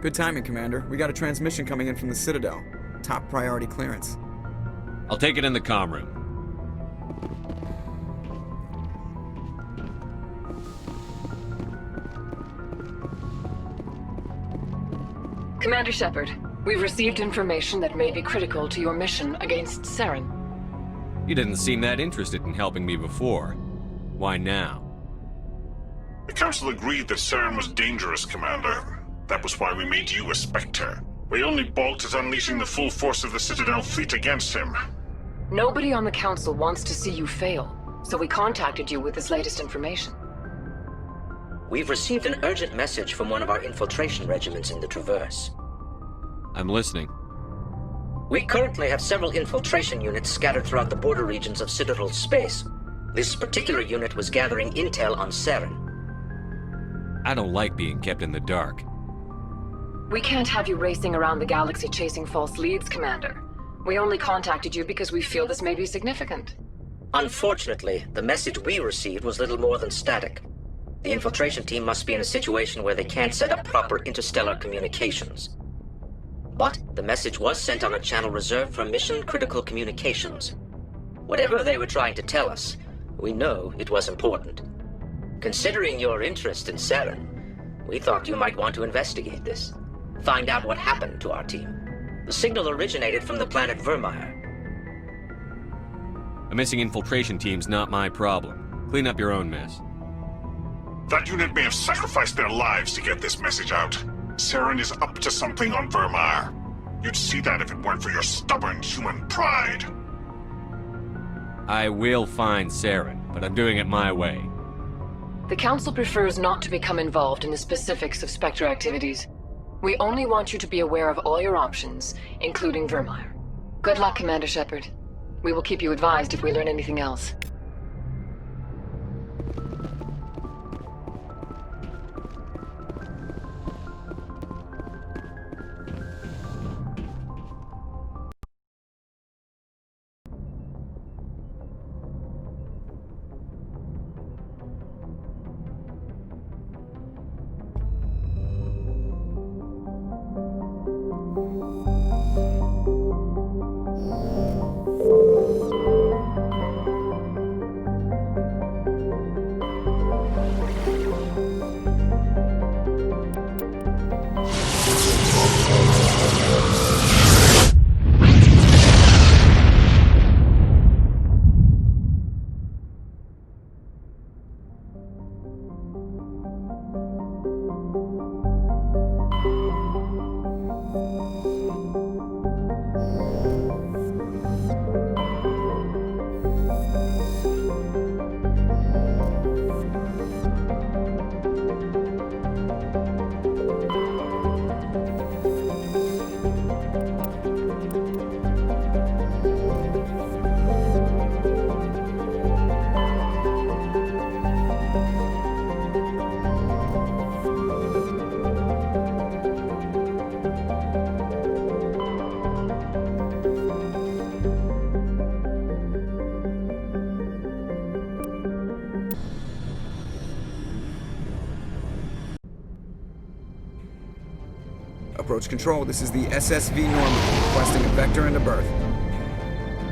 Good timing, Commander. We got a transmission coming in from the Citadel. Top priority clearance. I'll take it in the comm room. Commander Shepard, we've received information that may be critical to your mission against Saren. You didn't seem that interested in helping me before. Why now? The Council agreed that Saren was dangerous, Commander. That was why we made you a Spectre. We only balked at unleashing the full force of the Citadel fleet against him. Nobody on the Council wants to see you fail, so we contacted you with this latest information. We've received an urgent message from one of our infiltration regiments in the Traverse. I'm listening. We currently have several infiltration units scattered throughout the border regions of Citadel space. This particular unit was gathering intel on Saren. I don't like being kept in the dark. We can't have you racing around the galaxy chasing false leads, Commander. We only contacted you because we feel this may be significant. Unfortunately, the message we received was little more than static. The infiltration team must be in a situation where they can't set up proper interstellar communications. But the message was sent on a channel reserved for mission-critical communications. Whatever they were trying to tell us, we know it was important. Considering your interest in Saren, we thought you might want to investigate this. Find out what happened to our team. The signal originated from the planet Vermeer. A missing infiltration team's not my problem. Clean up your own mess. That unit may have sacrificed their lives to get this message out. Saren is up to something on Vermeer. You'd see that if it weren't for your stubborn human pride. I will find Saren, but I'm doing it my way. The Council prefers not to become involved in the specifics of Spectre activities. We only want you to be aware of all your options, including Vermeer. Good luck, Commander Shepard. We will keep you advised if we learn anything else. Approach control, this is the SSV Normandy, requesting a vector and a berth.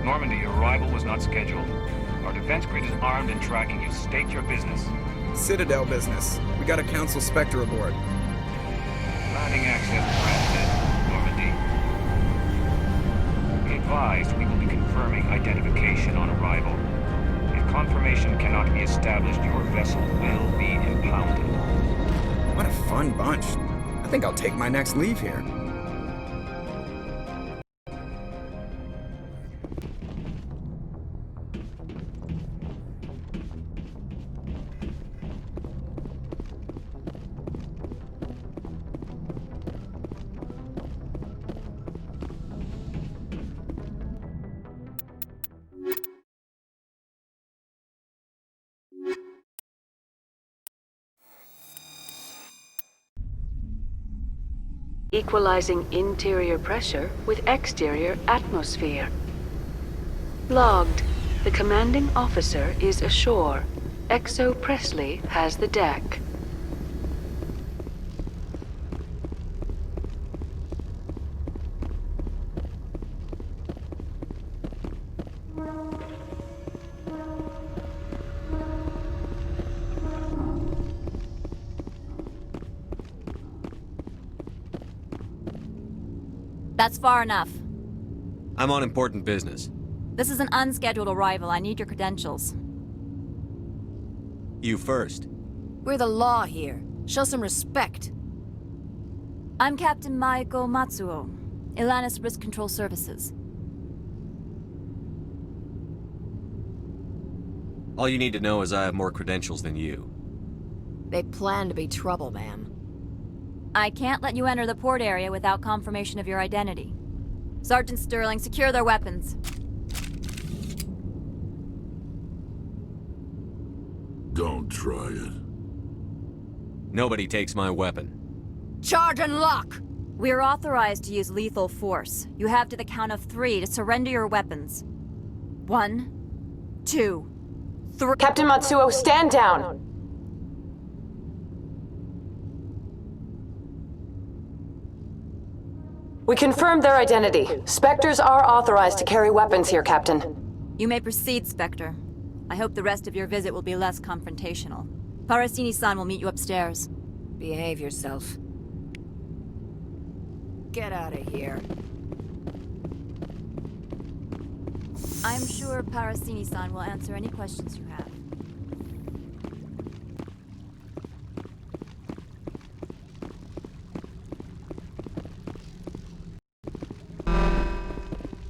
Normandy, your arrival was not scheduled. Our defense grid is armed and tracking you. State your business. Citadel business. We got a Council Spectre aboard. Landing access granted, Normandy. Be advised, we will be confirming identification on arrival. If confirmation cannot be established, your vessel will be impounded. What a fun bunch. I think I'll take my next leave here. Equalizing interior pressure with exterior atmosphere. Logged. The commanding officer is ashore. Exo Presley has the deck. That's far enough. I'm on important business. This is an unscheduled arrival. I need your credentials. You first. We're the law here. Show some respect. I'm Captain Maiko Matsuo, Ilanis Risk Control Services. All you need to know is I have more credentials than you. They plan to be trouble, ma'am. I can't let you enter the port area without confirmation of your identity. Sergeant Sterling, secure their weapons. Don't try it. Nobody takes my weapon. Charge and lock! We're authorized to use lethal force. You have to the count of 3 to surrender your weapons. 1, 2, 3. Captain Matsuo, stand down! We confirmed their identity. Spectres are authorized to carry weapons here, Captain. You may proceed, Spectre. I hope the rest of your visit will be less confrontational. Parasini-san will meet you upstairs. Behave yourself. Get out of here. I'm sure Parasini-san will answer any questions you have.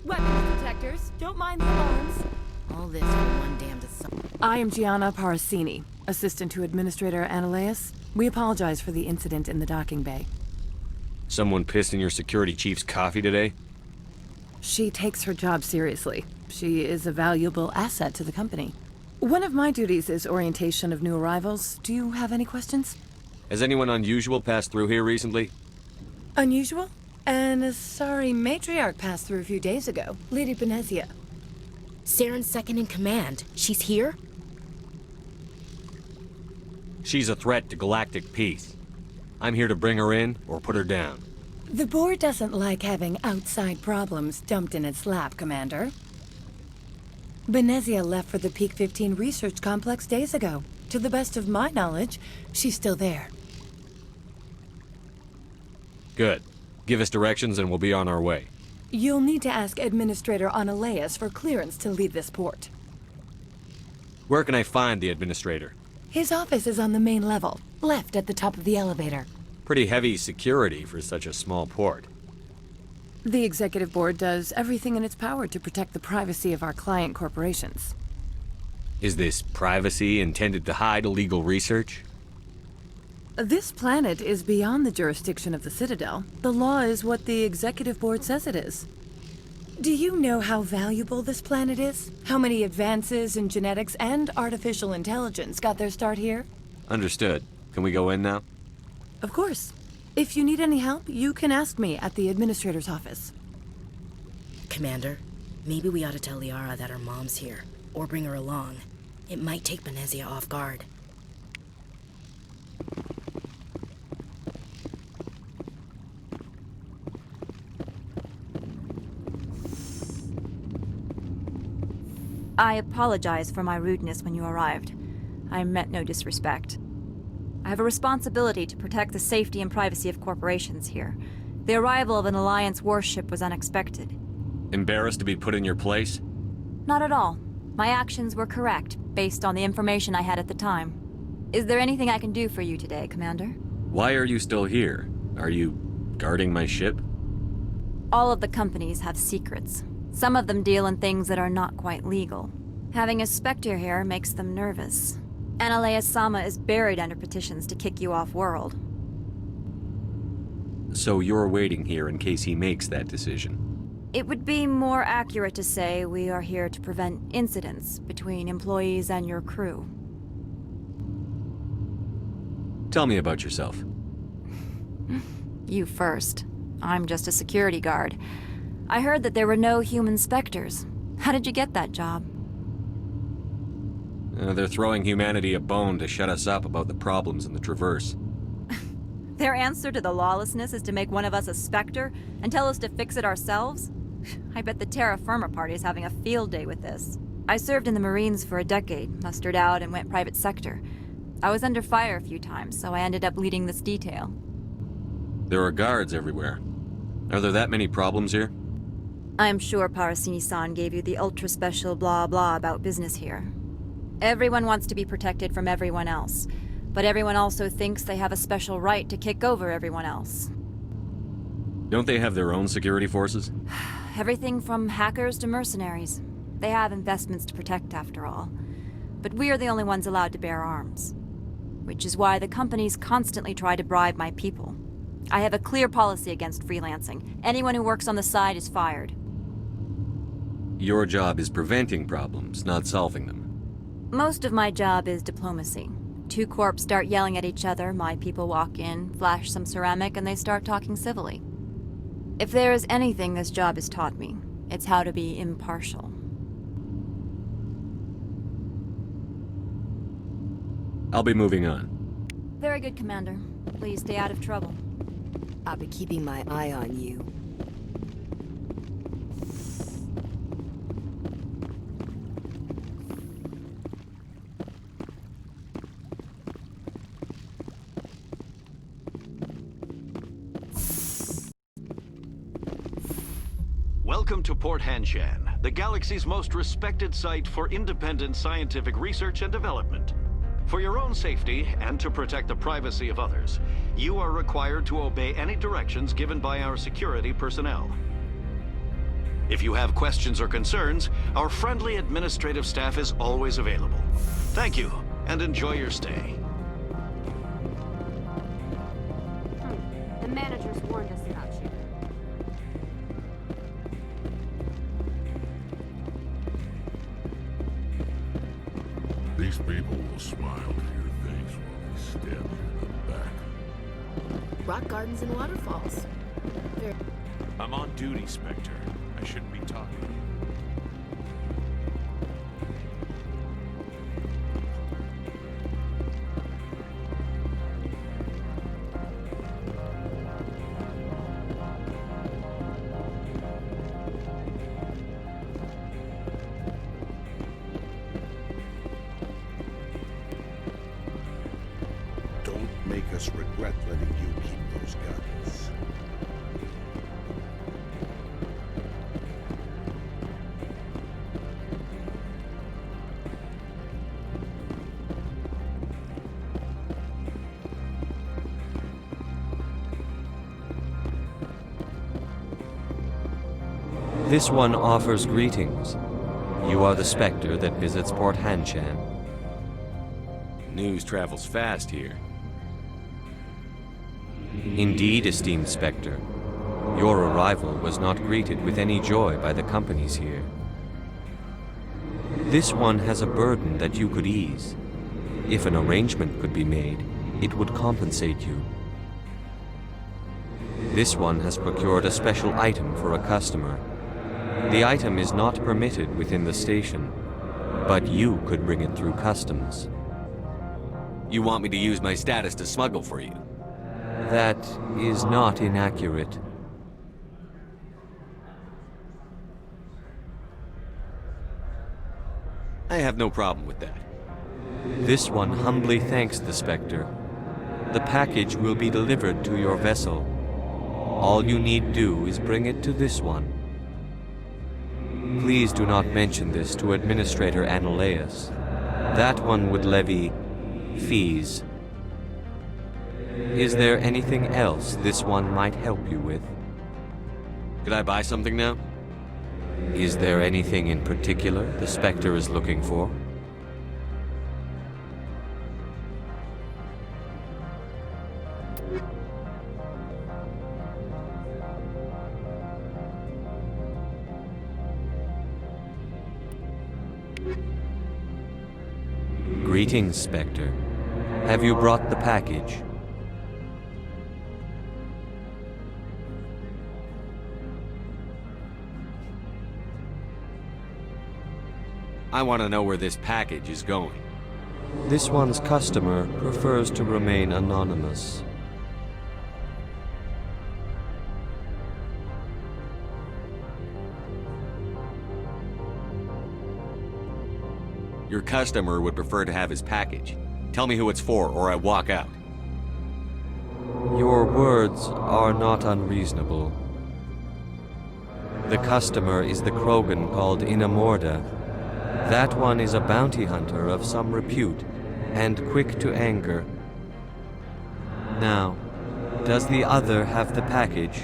Weapons detectors. Don't mind the alarms. All this for one damned assault. I am Gianna Parasini, assistant to Administrator Analeas. We apologize for the incident in the docking bay. Someone pissed in your security chief's coffee today? She takes her job seriously. She is a valuable asset to the company. One of my duties is orientation of new arrivals. Do you have any questions? Has anyone unusual passed through here recently? Unusual? An Asari matriarch passed through a few days ago. Lady Benezia. Saren's second in command. She's here? She's a threat to galactic peace. I'm here to bring her in or put her down. The board doesn't like having outside problems dumped in its lap, Commander. Benezia left for the Peak 15 research complex days ago. To the best of my knowledge, she's still there. Good. Give us directions and we'll be on our way. You'll need to ask Administrator Analeas for clearance to leave this port. Where can I find the administrator? His office is on the main level, left at the top of the elevator. Pretty heavy security for such a small port. The Executive Board does everything in its power to protect the privacy of our client corporations. Is this privacy intended to hide illegal research? This planet is beyond the jurisdiction of the Citadel. The law is what the Executive Board says it is. Do you know how valuable this planet is? How many advances in genetics and artificial intelligence got their start here? Understood. Can we go in now? Of course. If you need any help, you can ask me at the Administrator's office. Commander, maybe we ought to tell Liara that her mom's here, or bring her along. It might take Benezia off guard. I apologize for my rudeness when you arrived. I meant no disrespect. I have a responsibility to protect the safety and privacy of corporations here. The arrival of an Alliance warship was unexpected. Embarrassed to be put in your place? Not at all. My actions were correct, based on the information I had at the time. Is there anything I can do for you today, Commander? Why are you still here? Are you guarding my ship? All of the companies have secrets. Some of them deal in things that are not quite legal. Having a Spectre here makes them nervous. Analeas-sama is buried under petitions to kick you off-world. So you're waiting here in case he makes that decision? It would be more accurate to say we are here to prevent incidents between employees and your crew. Tell me about yourself. You first. I'm just a security guard. I heard that there were no human Spectres. How did you get that job? They're throwing humanity a bone to shut us up about the problems in the Traverse. Their answer to the lawlessness is to make one of us a Spectre and tell us to fix it ourselves? I bet the Terra Firma Party is having a field day with this. I served in the Marines for a decade, mustered out, and went private sector. I was under fire a few times, so I ended up leading this detail. There are guards everywhere. Are there that many problems here? I'm sure Parasini-san gave you the ultra-special blah blah about business here. Everyone wants to be protected from everyone else, but everyone also thinks they have a special right to kick over everyone else. Don't they have their own security forces? Everything from hackers to mercenaries. They have investments to protect, after all. But we are the only ones allowed to bear arms. Which is why the companies constantly try to bribe my people. I have a clear policy against freelancing. Anyone who works on the side is fired. Your job is preventing problems, not solving them. Most of my job is diplomacy. Two corps start yelling at each other, my people walk in, flash some ceramic, and they start talking civilly. If there is anything this job has taught me, it's how to be impartial. I'll be moving on. Very good, Commander. Please stay out of trouble. I'll be keeping my eye on you. Welcome to Port Hanshan, the galaxy's most respected site for independent scientific research and development. For your own safety, and to protect the privacy of others, you are required to obey any directions given by our security personnel. If you have questions or concerns, our friendly administrative staff is always available. Thank you, and enjoy your stay. The managers warned us about you. These people will smile to your face while they stab you in the back. Rock gardens and waterfalls. I'm on duty, Spectre. I shouldn't be talking. Don't make us regret letting you keep those guns. This one offers greetings. You are the Spectre that visits Port Hanshan. News travels fast here. Indeed, esteemed Spectre. Your arrival was not greeted with any joy by the companies here. This one has a burden that you could ease. If an arrangement could be made, it would compensate you. This one has procured a special item for a customer. The item is not permitted within the station, but you could bring it through customs. You want me to use my status to smuggle for you? That is not inaccurate. I have no problem with that. This one humbly thanks the Spectre. The package will be delivered to your vessel. All you need do is bring it to this one. Please do not mention this to Administrator Annaleus. That one would levy fees. Is there anything else this one might help you with? Could I buy something now? Is there anything in particular the Spectre is looking for? Greetings, Spectre. Have you brought the package? I want to know where this package is going. This one's customer prefers to remain anonymous. Your customer would prefer to have his package. Tell me who it's for, or I walk out. Your words are not unreasonable. The customer is the Krogan called Inamorda. That one is a bounty hunter of some repute, and quick to anger. Now, does the other have the package?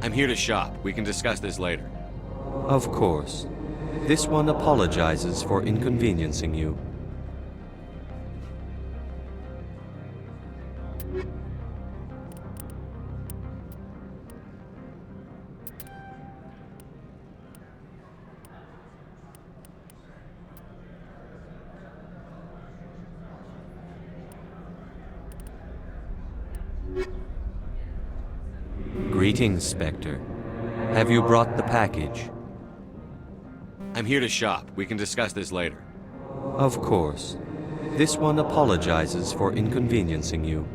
I'm here to shop. We can discuss this later. Of course. This one apologizes for inconveniencing you. Greetings, Spectre. Have you brought the package? I'm here to shop. We can discuss this later. Of course. This one apologizes for inconveniencing you.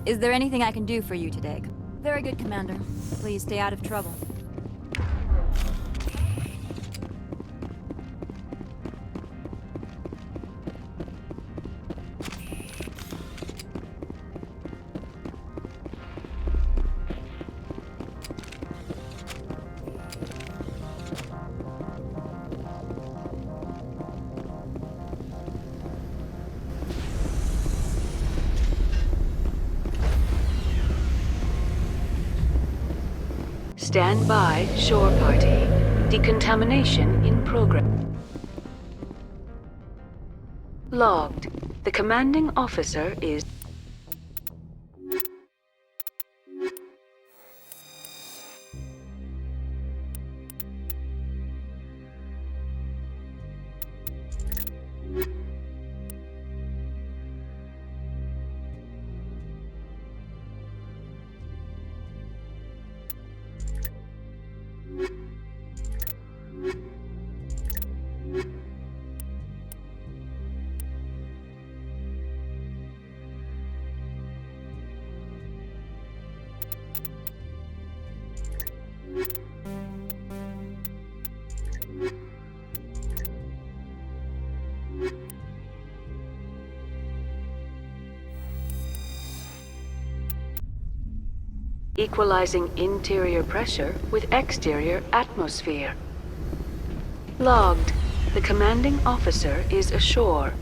Is there anything I can do for you today? Very good, Commander. Please stay out of trouble. Stand by, shore party. Decontamination in progress. Logged. The commanding officer is... Equalizing interior pressure with exterior atmosphere. Logged. The commanding officer is ashore.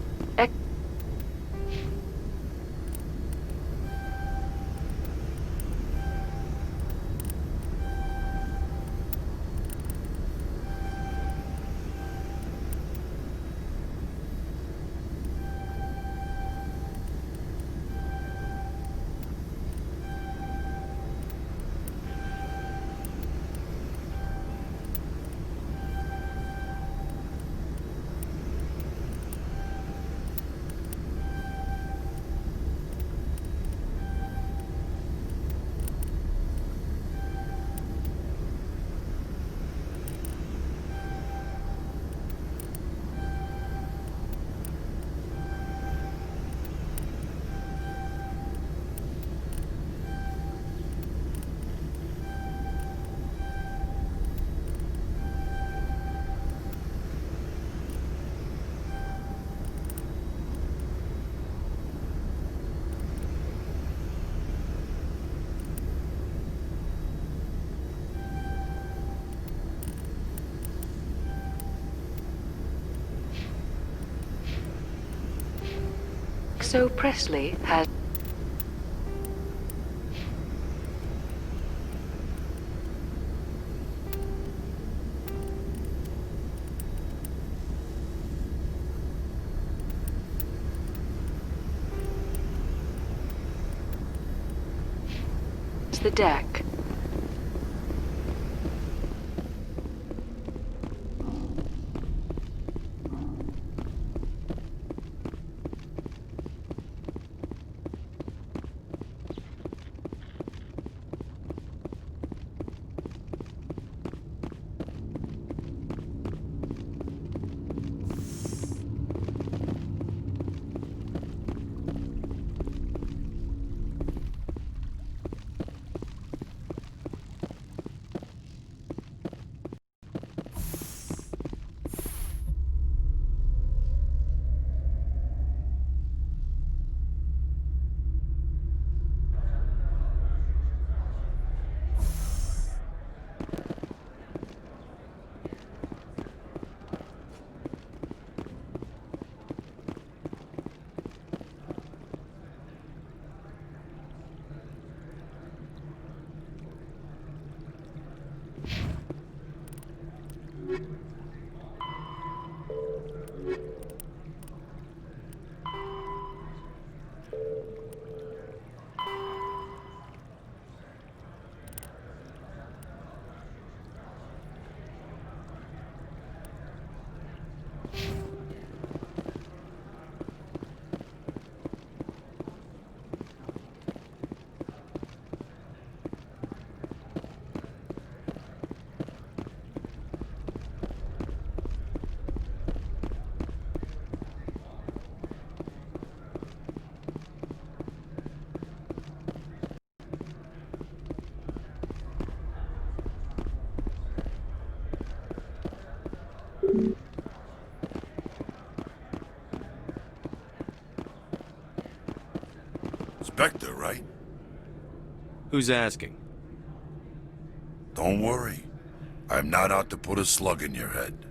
So Presley has... the deck. Spectre, right? Who's asking? Don't worry. I'm not out to put a slug in your head.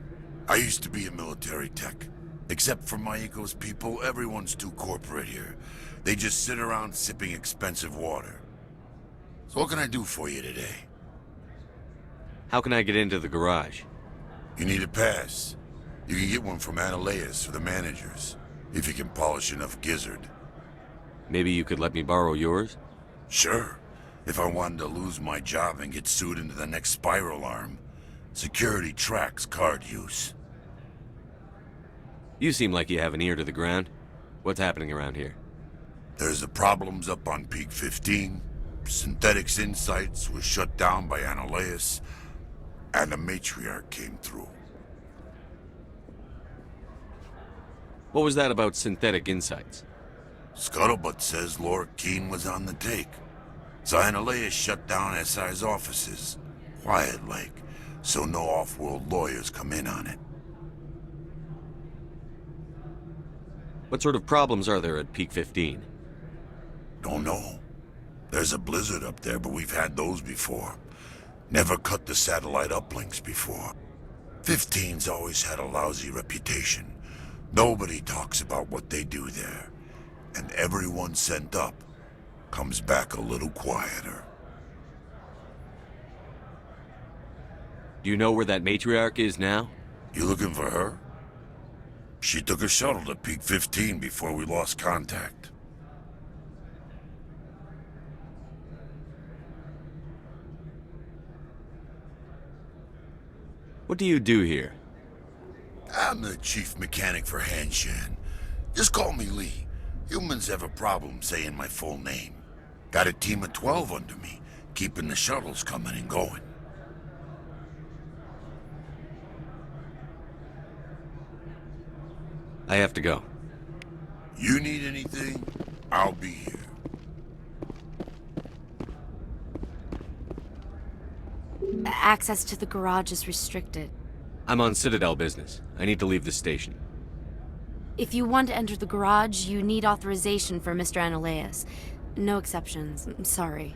I used to be a military tech. Except for my eco's people, everyone's too corporate here. They just sit around sipping expensive water. So what can I do for you today? How can I get into the garage? You need a pass. You can get one from Analeas or the managers, if you can polish enough gizzard. Maybe you could let me borrow yours? Sure. If I wanted to lose my job and get sued into the next spiral arm, security tracks card use. You seem like you have an ear to the ground. What's happening around here? There's the problems up on Peak 15. Synthetics Insights was shut down by Analeas, and the Matriarch came through. What was that about Synthetic Insights? Scuttlebutt says Laura Keene was on the take. So Analeas shut down SI's offices. Quiet like, so no off-world lawyers come in on it. What sort of problems are there at Peak 15? Don't know. There's a blizzard up there, but we've had those before. Never cut the satellite uplinks before. 15's always had a lousy reputation. Nobody talks about what they do there. And everyone sent up comes back a little quieter. Do you know where that matriarch is now? You looking for her? She took a shuttle to Peak 15 before we lost contact. What do you do here? I'm the chief mechanic for Hanshan. Just call me Lee. Humans have a problem saying my full name. Got a team of 12 under me, keeping the shuttles coming and going. I have to go. You need anything? I'll be here. Access to the garage is restricted. I'm on Citadel business. I need to leave the station. If you want to enter the garage, you need authorization for Mr. Analeas. No exceptions. I'm sorry.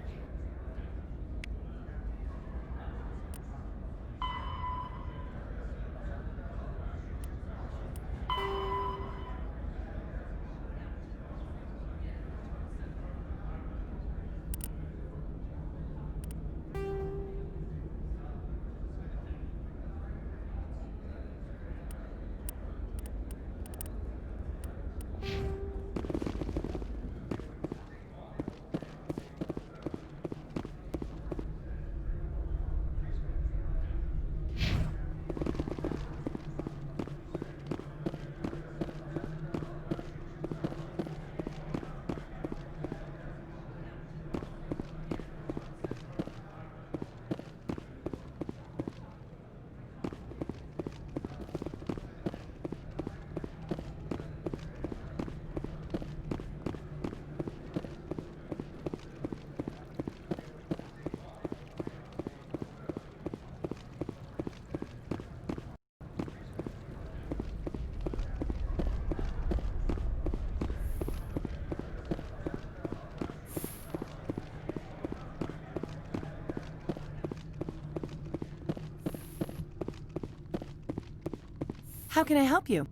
How can I help you?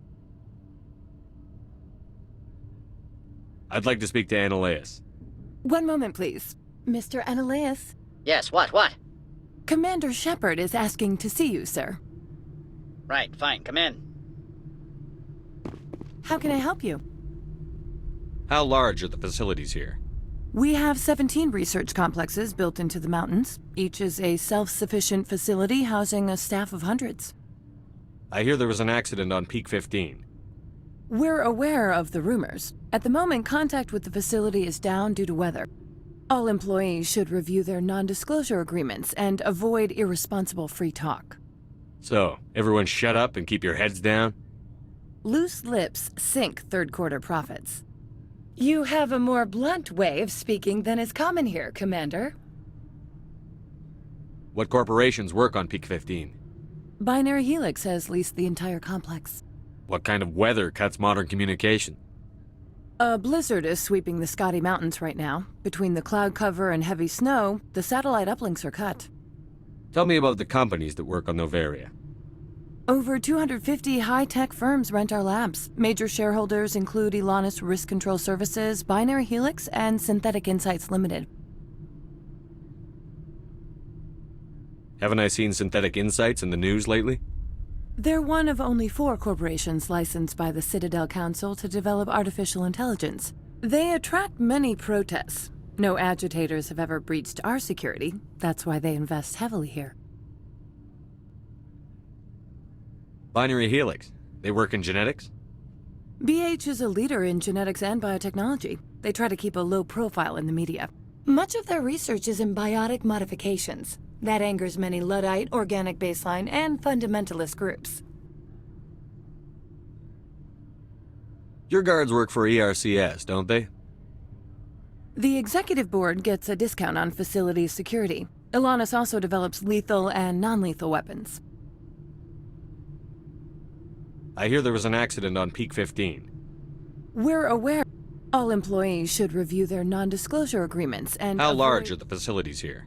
I'd like to speak to Annaleus. One moment, please. Mr. Annaleus? Yes, what? Commander Shepard is asking to see you, sir. Right, fine, come in. How can I help you? How large are the facilities here? We have 17 research complexes built into the mountains. Each is a self-sufficient facility housing a staff of hundreds. I hear there was an accident on Peak 15. We're aware of the rumors. At the moment, contact with the facility is down due to weather. All employees should review their non-disclosure agreements and avoid irresponsible free talk. So, everyone shut up and keep your heads down? Loose lips sink third-quarter profits. You have a more blunt way of speaking than is common here, Commander. What corporations work on Peak 15? Binary Helix has leased the entire complex. What kind of weather cuts modern communication? A blizzard is sweeping the Scotty Mountains right now. Between the cloud cover and heavy snow, the satellite uplinks are cut. Tell me about the companies that work on Noveria. Over 250 high-tech firms rent our labs. Major shareholders include Elanus Risk Control Services, Binary Helix, and Synthetic Insights Limited. Haven't I seen Synthetic Insights in the news lately? They're one of only 4 corporations licensed by the Citadel Council to develop artificial intelligence. They attract many protests. No agitators have ever breached our security. That's why they invest heavily here. Binary Helix. They work in genetics? BH is a leader in genetics and biotechnology. They try to keep a low profile in the media. Much of their research is in biotic modifications. That angers many Luddite, organic baseline, and fundamentalist groups. Your guards work for ERCS, don't they? The executive board gets a discount on facility security. Elanus also develops lethal and non-lethal weapons. I hear there was an accident on Peak 15. We're aware. All employees should review their non-disclosure agreements and How large are the facilities here?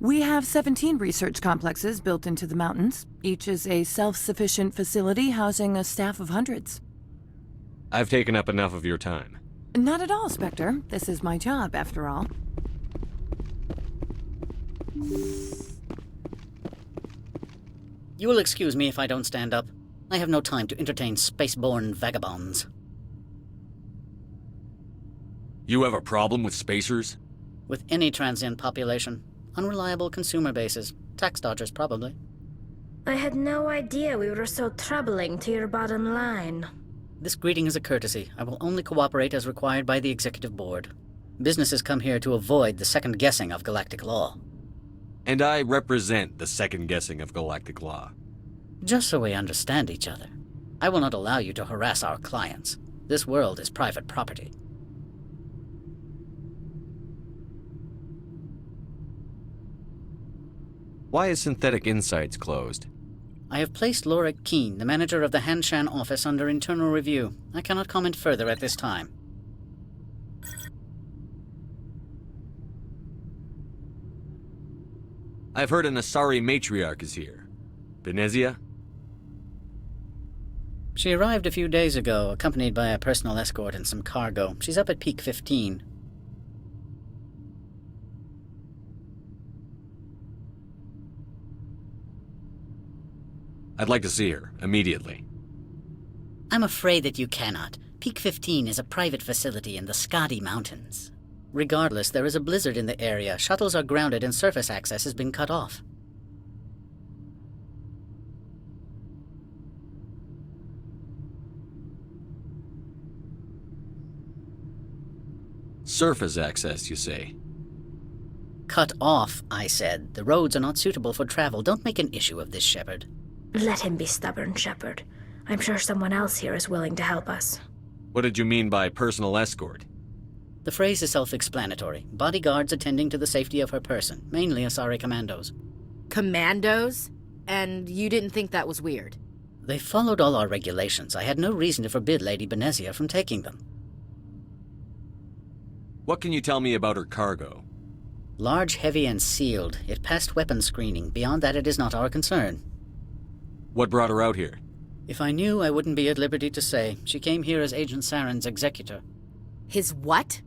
We have 17 research complexes built into the mountains. Each is a self-sufficient facility housing a staff of hundreds. I've taken up enough of your time. Not at all, Spectre. This is my job, after all. You will excuse me if I don't stand up. I have no time to entertain spaceborne vagabonds. You have a problem with spacers? With any transient population. Unreliable consumer bases. Tax dodgers, probably. I had no idea we were so troubling to your bottom line. This greeting is a courtesy. I will only cooperate as required by the Executive Board. Businesses come here to avoid the second guessing of galactic law. And I represent the second guessing of galactic law. Just so we understand each other. I will not allow you to harass our clients. This world is private property. Why is Synthetic Insights closed? I have placed Laura Keene, the manager of the Hanshan office, under internal review. I cannot comment further at this time. I've heard an Asari matriarch is here. Benezia? She arrived a few days ago, accompanied by a personal escort and some cargo. She's up at Peak 15. I'd like to see her, immediately. I'm afraid that you cannot. Peak 15 is a private facility in the Scotty Mountains. Regardless, there is a blizzard in the area. Shuttles are grounded and surface access has been cut off. Surface access, you say? Cut off, I said. The roads are not suitable for travel. Don't make an issue of this, Shepard. Let him be stubborn, Shepard. I'm sure someone else here is willing to help us. What did you mean by personal escort? The phrase is self-explanatory. Bodyguards attending to the safety of her person, mainly Asari commandos. Commandos? And you didn't think that was weird? They followed all our regulations. I had no reason to forbid Lady Benezia from taking them. What can you tell me about her cargo? Large, heavy, and sealed. It passed weapons screening. Beyond that, it is not our concern. What brought her out here? If I knew, I wouldn't be at liberty to say. She came here as Agent Saren's executor. His what?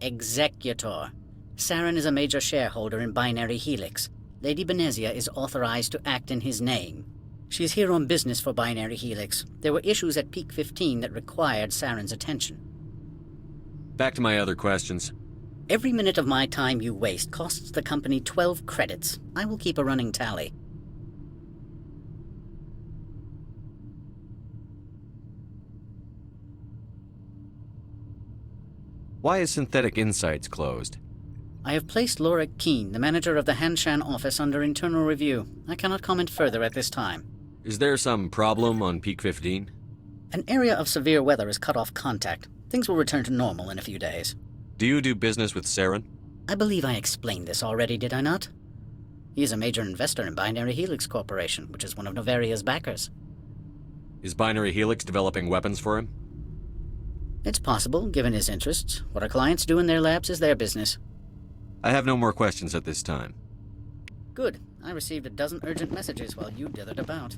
Executor. Saren is a major shareholder in Binary Helix. Lady Benezia is authorized to act in his name. She's here on business for Binary Helix. There were issues at Peak 15 that required Saren's attention. Back to my other questions. Every minute of my time you waste costs the company 12 credits. I will keep a running tally. Why is Synthetic Insights closed? I have placed Laura Keene, the manager of the Hanshan office, under internal review. I cannot comment further at this time. Is there some problem on Peak 15? An area of severe weather has cut off contact. Things will return to normal in a few days. Do you do business with Saren? I believe I explained this already, did I not? He is a major investor in Binary Helix Corporation, which is one of Noveria's backers. Is Binary Helix developing weapons for him? It's possible, given his interests. What our clients do in their labs is their business. I have no more questions at this time. Good. I received a dozen urgent messages while you dithered about.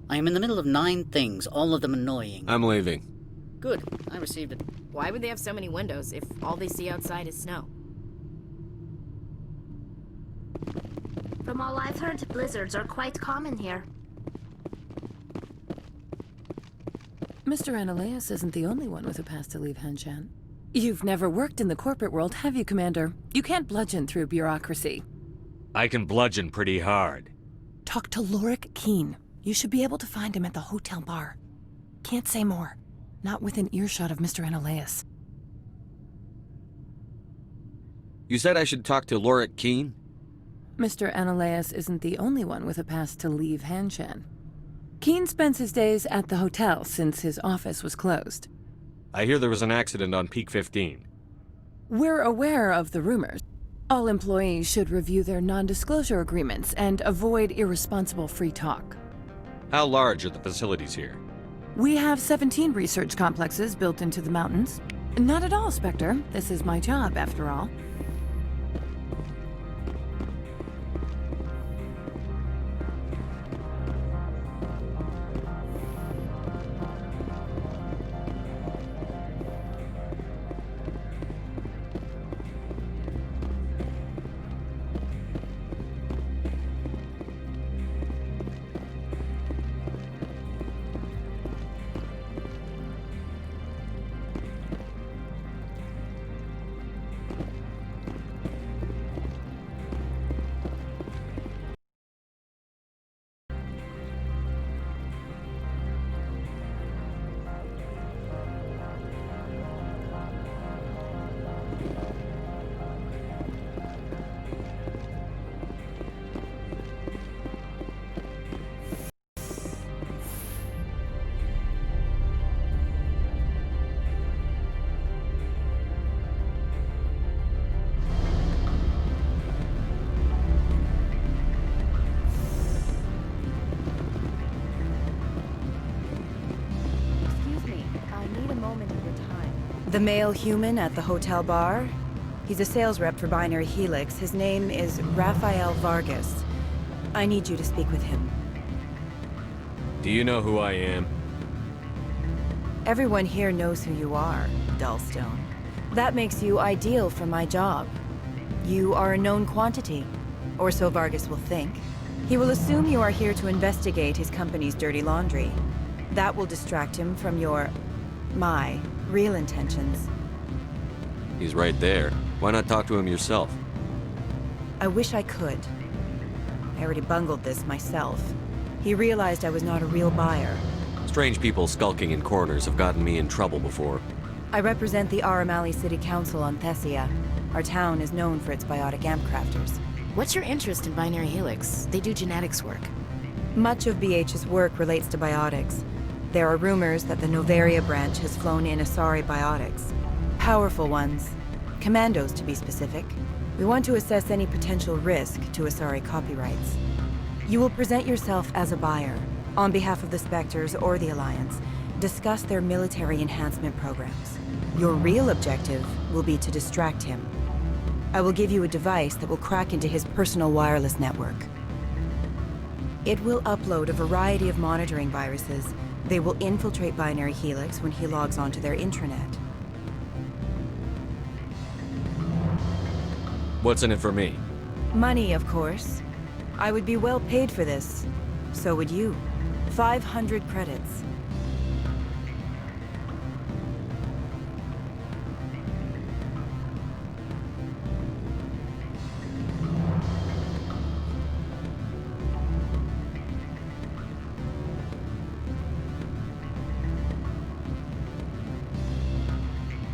I am in the middle of 9 things, all of them annoying. I'm leaving. Good. I received it. Why would they have so many windows if all they see outside is snow? From all I've heard, blizzards are quite common here. Mr. Analeas isn't the only one with a pass to leave Hanshan. You've never worked in the corporate world, have you, Commander? You can't bludgeon through bureaucracy. I can bludgeon pretty hard. Talk to Lorik Keene. You should be able to find him at the hotel bar. Can't say more. Not within earshot of Mr. Analeas. You said I should talk to Lorik Keene? Mr. Analeas isn't the only one with a pass to leave Hanshan. Keene spends his days at the hotel since his office was closed. I hear there was an accident on Peak 15. We're aware of the rumors. All employees should review their non-disclosure agreements and avoid irresponsible free talk. How large are the facilities here? We have 17 research complexes built into the mountains. Not at all, Spectre. This is my job, after all. The male human at the hotel bar? He's a sales rep for Binary Helix. His name is Rafael Vargas. I need you to speak with him. Do you know who I am? Everyone here knows who you are, Dullstone. That makes you ideal for my job. You are a known quantity, or so Vargas will think. He will assume you are here to investigate his company's dirty laundry. That will distract him from my real intentions. He's right there. Why not talk to him yourself? I wish I could. I already bungled this myself. He realized I was not a real buyer. Strange people skulking in corners have gotten me in trouble before. I represent the Aramali City Council on Thessia. Our town is known for its biotic amp crafters. What's your interest in Binary Helix? They do genetics work. Much of BH's work relates to biotics. There are rumors that the Noveria branch has flown in Asari biotics. Powerful ones. Commandos, to be specific. We want to assess any potential risk to Asari copyrights. You will present yourself as a buyer, on behalf of the Spectres or the Alliance. Discuss their military enhancement programs. Your real objective will be to distract him. I will give you a device that will crack into his personal wireless network. It will upload a variety of monitoring viruses. They will infiltrate Binary Helix when he logs onto their intranet. What's in it for me? Money, of course. I would be well paid for this. So would you. 500 credits.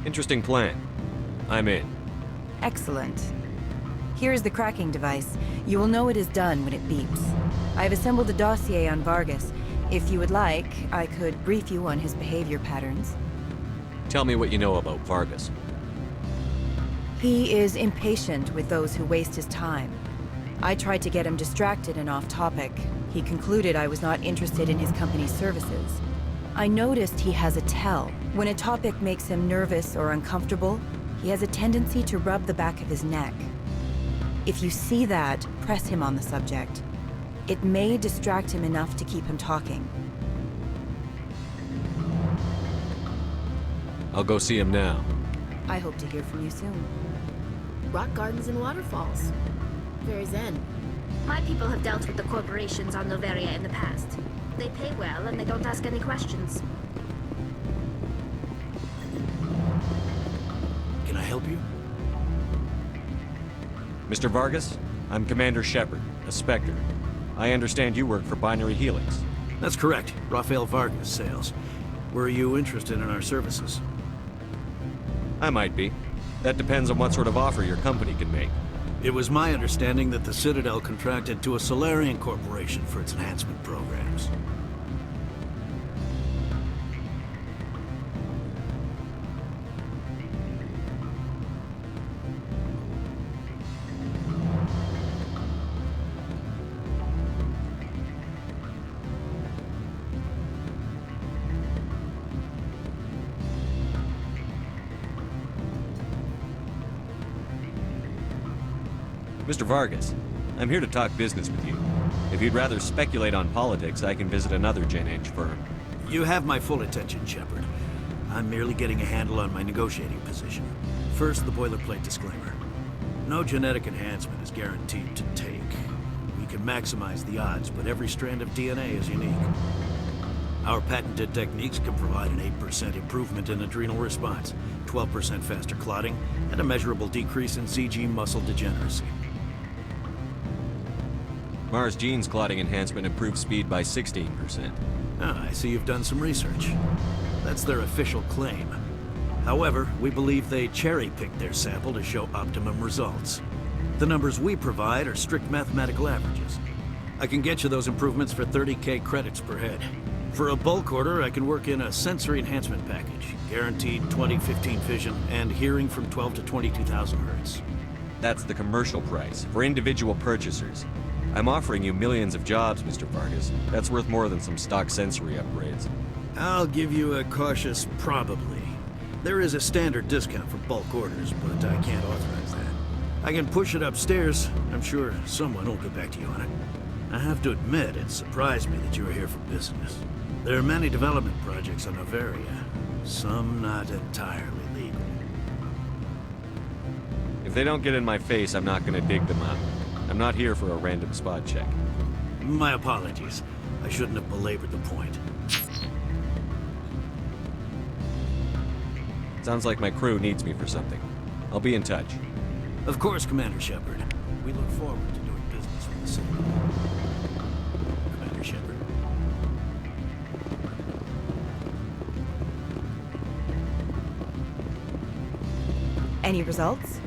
Interesting plan. I'm in. Excellent. Here is the cracking device. You will know it is done when it beeps. I have assembled a dossier on Vargas. If you would like, I could brief you on his behavior patterns. Tell me what you know about Vargas. He is impatient with those who waste his time. I tried to get him distracted and off topic. He concluded I was not interested in his company's services. I noticed he has a tell. When a topic makes him nervous or uncomfortable, he has a tendency to rub the back of his neck. If you see that, press him on the subject. It may distract him enough to keep him talking. I'll go see him now. I hope to hear from you soon. Rock gardens and waterfalls. Very zen. My people have dealt with the corporations on Noveria in the past. They pay well and they don't ask any questions. Can I help you? Mr. Vargas, I'm Commander Shepard, a Spectre. I understand you work for Binary Helix. That's correct. Rafael Vargas, sales. Were you interested in our services? I might be. That depends on what sort of offer your company can make. It was my understanding that the Citadel contracted to a Solarian corporation for its enhancement programs. Mr. Vargas, I'm here to talk business with you. If you'd rather speculate on politics, I can visit another Gen Eng firm. You have my full attention, Shepard. I'm merely getting a handle on my negotiating position. First, the boilerplate disclaimer. No genetic enhancement is guaranteed to take. We can maximize the odds, but every strand of DNA is unique. Our patented techniques can provide an 8% improvement in adrenal response, 12% faster clotting, and a measurable decrease in CG muscle degeneracy. Mars Gene's clotting enhancement improves speed by 16%. Ah, I see you've done some research. That's their official claim. However, we believe they cherry-picked their sample to show optimum results. The numbers we provide are strict mathematical averages. I can get you those improvements for 30K credits per head. For a bulk order, I can work in a sensory enhancement package, guaranteed 20/15 vision, and hearing from 12 to 22,000 hertz. That's the commercial price, for individual purchasers. I'm offering you millions of jobs, Mr. Vargas. That's worth more than some stock sensory upgrades. I'll give you a cautious probably. There is a standard discount for bulk orders, but I can't authorize that. I can push it upstairs. I'm sure someone will get back to you on it. I have to admit, it surprised me that you were here for business. There are many development projects on Noveria, some not entirely legal. If they don't get in my face, I'm not gonna dig them up. I'm not here for a random spot check. My apologies. I shouldn't have belabored the point. Sounds like my crew needs me for something. I'll be in touch. Of course, Commander Shepard. We look forward to doing business with the Citadel. Commander Shepard. Any results?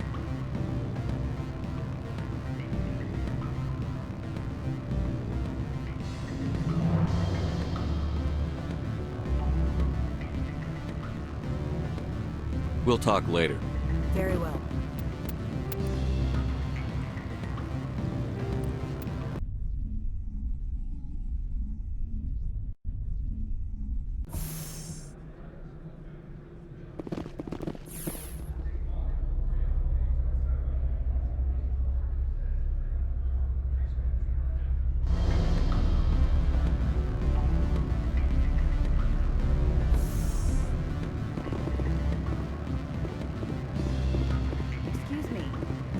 We'll talk later. Very well.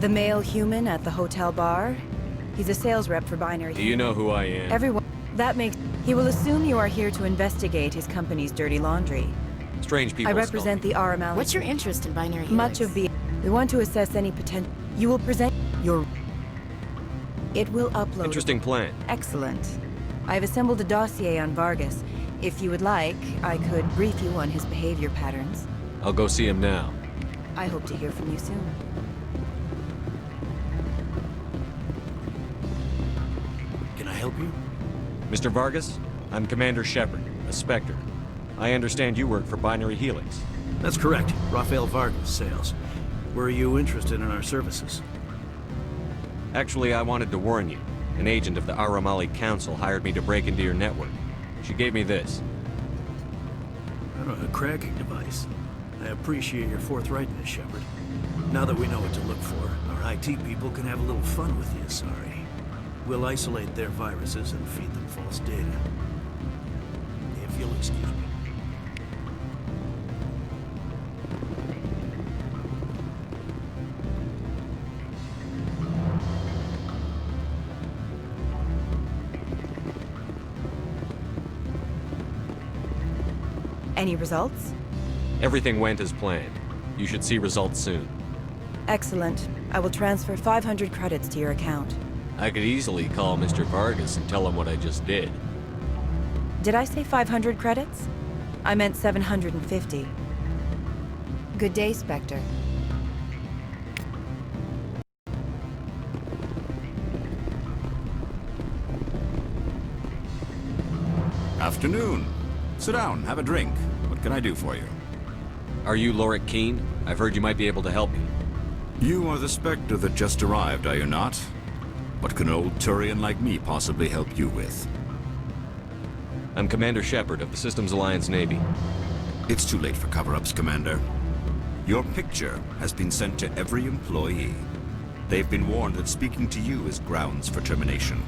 The male human at the hotel bar? He's a sales rep for Binary. Do you know who I am? Everyone. That makes... He will assume you are here to investigate his company's dirty laundry. Strange people. I represent the RML. What's your interest in Binary Helix? Much of the... We want to assess any potential... You will present your... It will upload... Interesting plan. Excellent. I've assembled a dossier on Vargas. If you would like, I could brief you on his behavior patterns. I'll go see him now. I hope to hear from you soon. Can I help you? Mr. Vargas, I'm Commander Shepard, a Spectre. I understand you work for Binary Helix. That's correct. Rafael Vargas, sales. Were you interested in our services? Actually, I wanted to warn you. An agent of the Aramali Council hired me to break into your network. She gave me this. A cracking device. I appreciate your forthrightness, Shepard. Now that we know what to look for, our IT people can have a little fun with the Asari. We'll isolate their viruses and feed them false data. If you'll excuse me. Any results? Everything went as planned. You should see results soon. Excellent. I will transfer 500 credits to your account. I could easily call Mr. Vargas and tell him what I just did. Did I say 500 credits? I meant 750. Good day, Spectre. Afternoon. Sit down, have a drink. What can I do for you? Are you Lorik Keene? I've heard you might be able to help me. You are the Spectre that just arrived, are you not? What can an old Turian like me possibly help you with? I'm Commander Shepard of the Systems Alliance Navy. It's too late for cover-ups, Commander. Your picture has been sent to every employee. They've been warned that speaking to you is grounds for termination.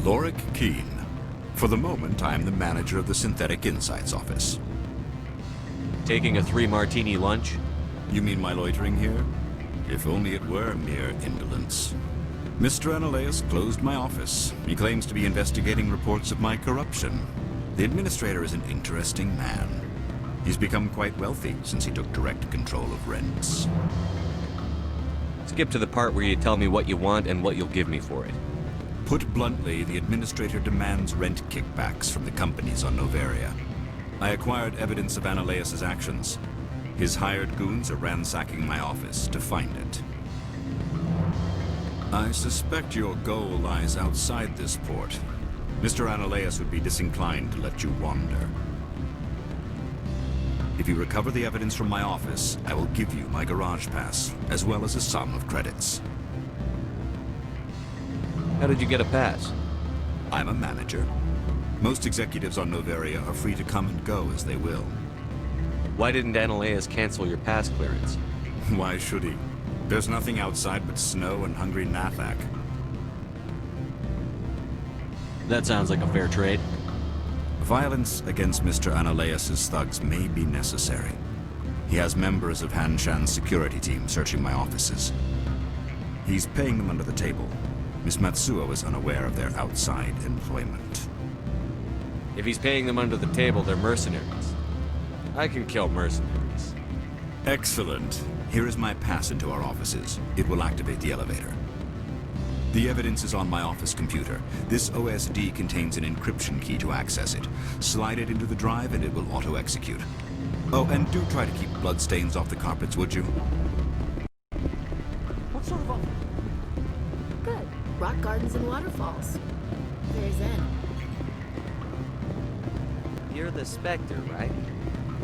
Lorik Keene. For the moment, I am the manager of the Synthetic Insights Office. Taking a 3-martini lunch? You mean my loitering here? If only it were mere indolence. Mr. Analeas closed my office. He claims to be investigating reports of my corruption. The administrator is an interesting man. He's become quite wealthy since he took direct control of rents. Skip to the part where you tell me what you want and what you'll give me for it. Put bluntly, the administrator demands rent kickbacks from the companies on Noveria. I acquired evidence of Analeas' actions. His hired goons are ransacking my office to find it. I suspect your goal lies outside this port. Mr. Analeas would be disinclined to let you wander. If you recover the evidence from my office, I will give you my garage pass, as well as a sum of credits. How did you get a pass? I'm a manager. Most executives on Noveria are free to come and go as they will. Why didn't Analeas cancel your pass clearance? Why should he? There's nothing outside but snow and hungry Nathak. That sounds like a fair trade. Violence against Mr. Analeas' thugs may be necessary. He has members of Hanshan's security team searching my offices. He's paying them under the table. Miss Matsuo is unaware of their outside employment. If he's paying them under the table, they're mercenaries. I can kill mercenaries. Excellent. Here is my pass into our offices. It will activate the elevator. The evidence is on my office computer. This OSD contains an encryption key to access it. Slide it into the drive and it will auto-execute. Oh, and do try to keep bloodstains off the carpets, would you? What sort of office? Good. Rock gardens and waterfalls. Very zen. You're the Spectre, right?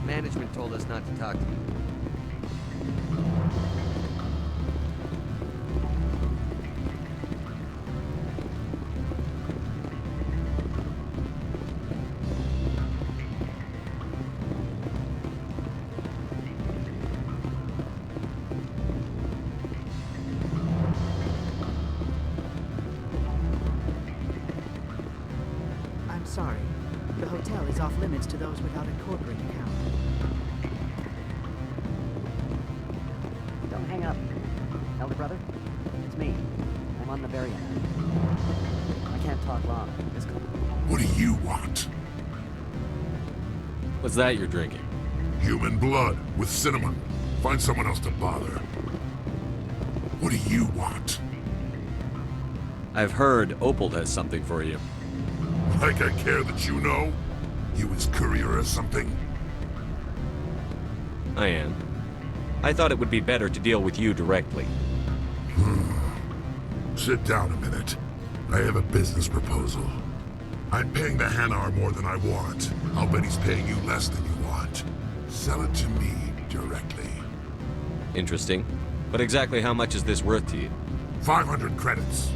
Management told us not to talk to you. I'm sorry. The hotel is off limits to those without a corporate account. Don't hang up. I can't talk long. Just come. What do you want? What's that you're drinking? Human blood with cinnamon. Find someone else to bother. What do you want? I've heard Opal has something for you. Like I care that you know? You his courier or something? I am. I thought it would be better to deal with you directly. Sit down a minute. I have a business proposal. I'm paying the Hanar more than I want. I'll bet he's paying you less than you want. Sell it to me directly. Interesting. But exactly how much is this worth to you? 500 credits.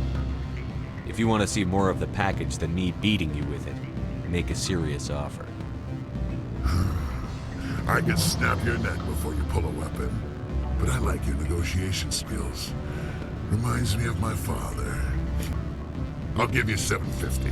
If you want to see more of the package than me beating you with it, make a serious offer. I could snap your neck before you pull a weapon. But I like your negotiation skills. Reminds me of my father. I'll give you 750.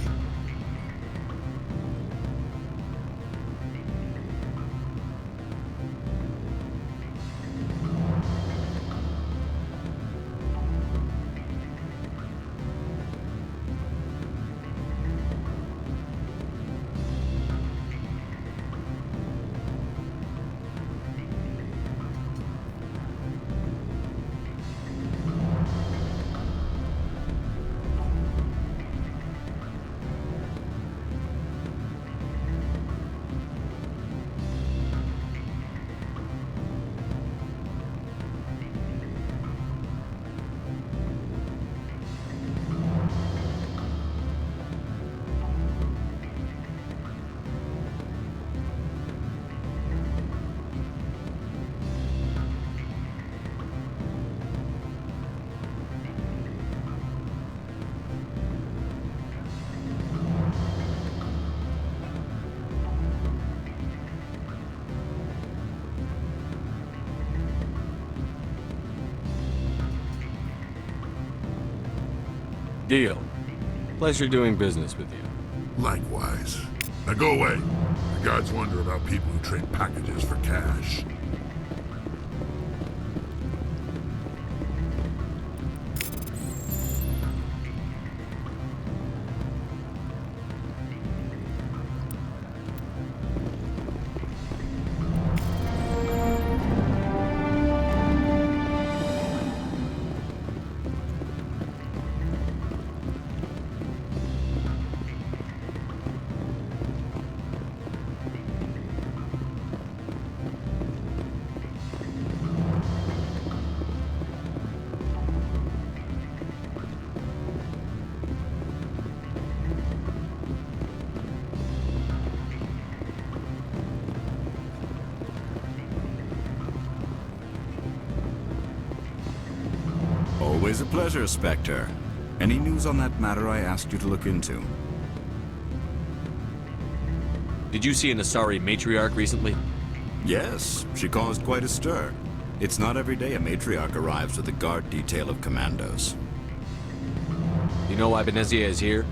Deal. Pleasure doing business with you. Likewise. Now go away. The guards wonder about people who trade packages for cash. Always a pleasure, Spectre. Any news on that matter I asked you to look into? Did you see an Asari matriarch recently? Yes, she caused quite a stir. It's not every day a matriarch arrives with a guard detail of commandos. You know why Benezia is here?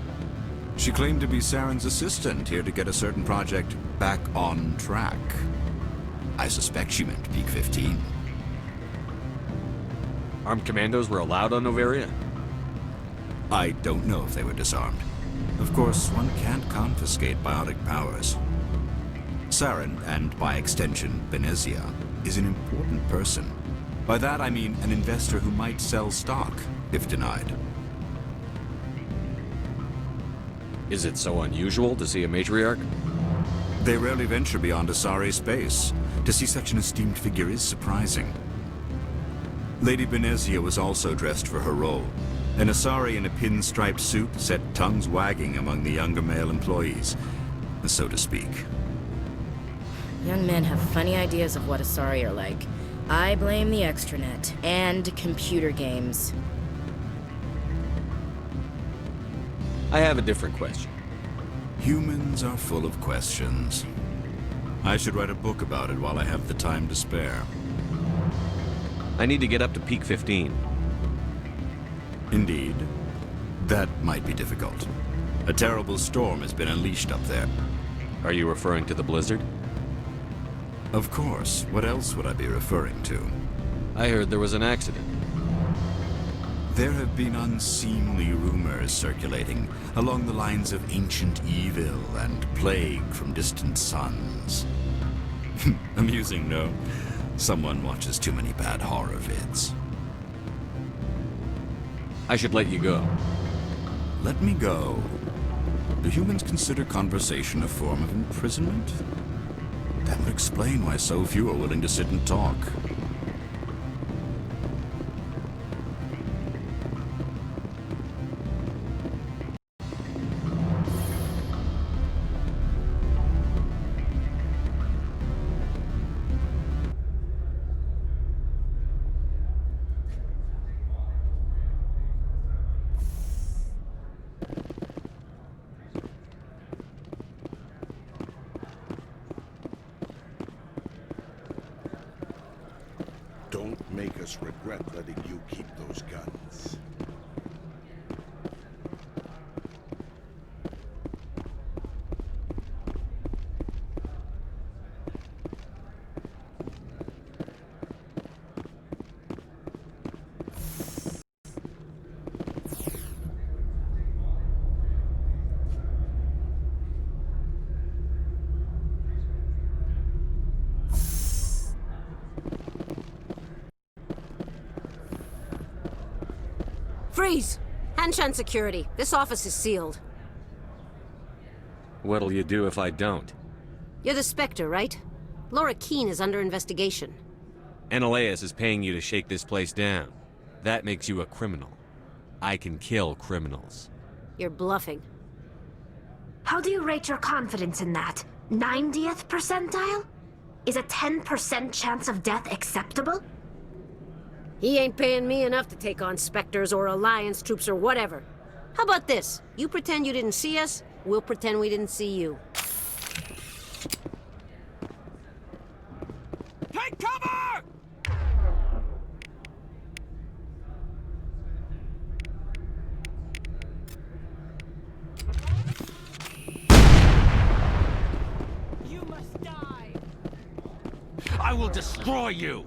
She claimed to be Saren's assistant, here to get a certain project back on track. I suspect she meant Peak 15. Armed commandos were allowed on Noveria? I don't know if they were disarmed. Of course, one can't confiscate biotic powers. Saren, and by extension, Benezia, is an important person. By that I mean an investor who might sell stock, if denied. Is it so unusual to see a matriarch? They rarely venture beyond Asari space. To see such an esteemed figure is surprising. Lady Benezia was also dressed for her role. An Asari in a pinstriped suit set tongues wagging among the younger male employees, so to speak. Young men have funny ideas of what Asari are like. I blame the extranet and computer games. I have a different question. Humans are full of questions. I should write a book about it while I have the time to spare. I need to get up to Peak 15. Indeed. That might be difficult. A terrible storm has been unleashed up there. Are you referring to the blizzard? Of course. What else would I be referring to? I heard there was an accident. There have been unseemly rumors circulating along the lines of ancient evil and plague from distant suns. Amusing, no? Someone watches too many bad horror vids. I should let you go. Let me go. Do humans consider conversation a form of imprisonment? That would explain why so few are willing to sit and talk. Don't make us regret letting you keep those guns. Freeze! Hanshan security. This office is sealed. What'll you do if I don't? You're the Spectre, right? Laura Keene is under investigation. Analeas is paying you to shake this place down. That makes you a criminal. I can kill criminals. You're bluffing. How do you rate your confidence in that? 90th percentile? Is a 10% chance of death acceptable? He ain't paying me enough to take on Spectres or Alliance troops or whatever. How about this? You pretend you didn't see us, we'll pretend we didn't see you. Take cover! You must die! I will destroy you!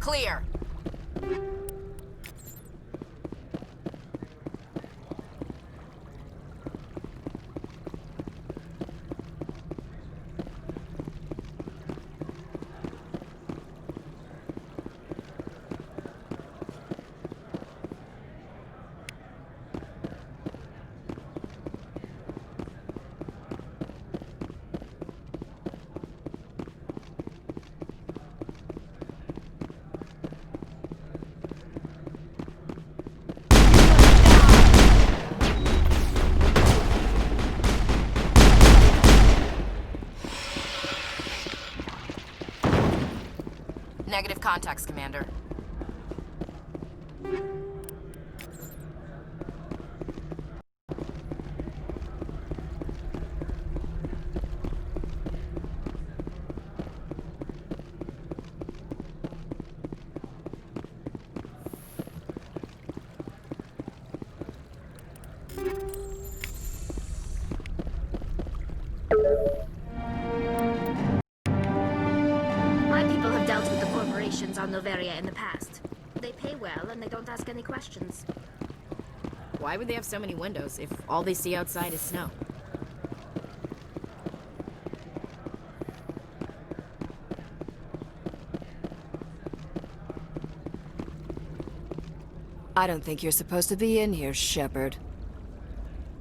Clear. Negative contacts, Commander. My people have dealt with the corporations on Noveria in the past. They pay well and they don't ask any questions. Why would they have so many windows if all they see outside is snow? I don't think you're supposed to be in here, Shepard.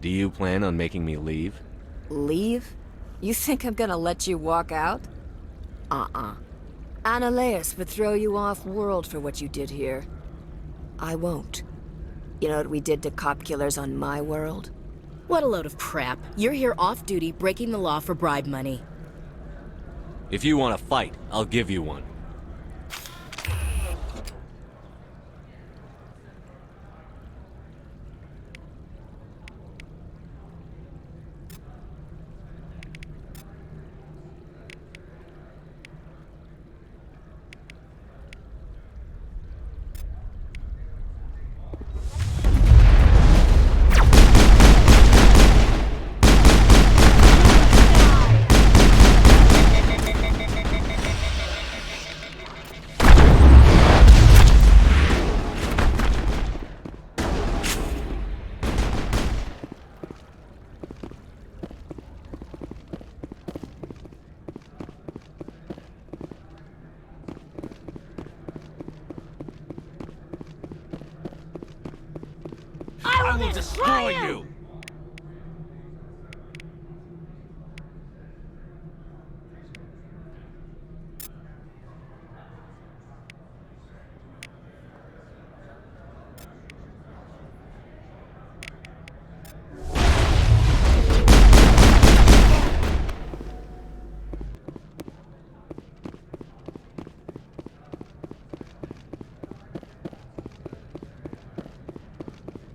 Do you plan on making me leave? Leave? You think I'm gonna let you walk out? Annaleus would throw you off-world for what you did here. I won't. You know what we did to cop killers on my world? What a load of crap. You're here off-duty, breaking the law for bribe money. If you want to fight, I'll give you one. I will destroy you!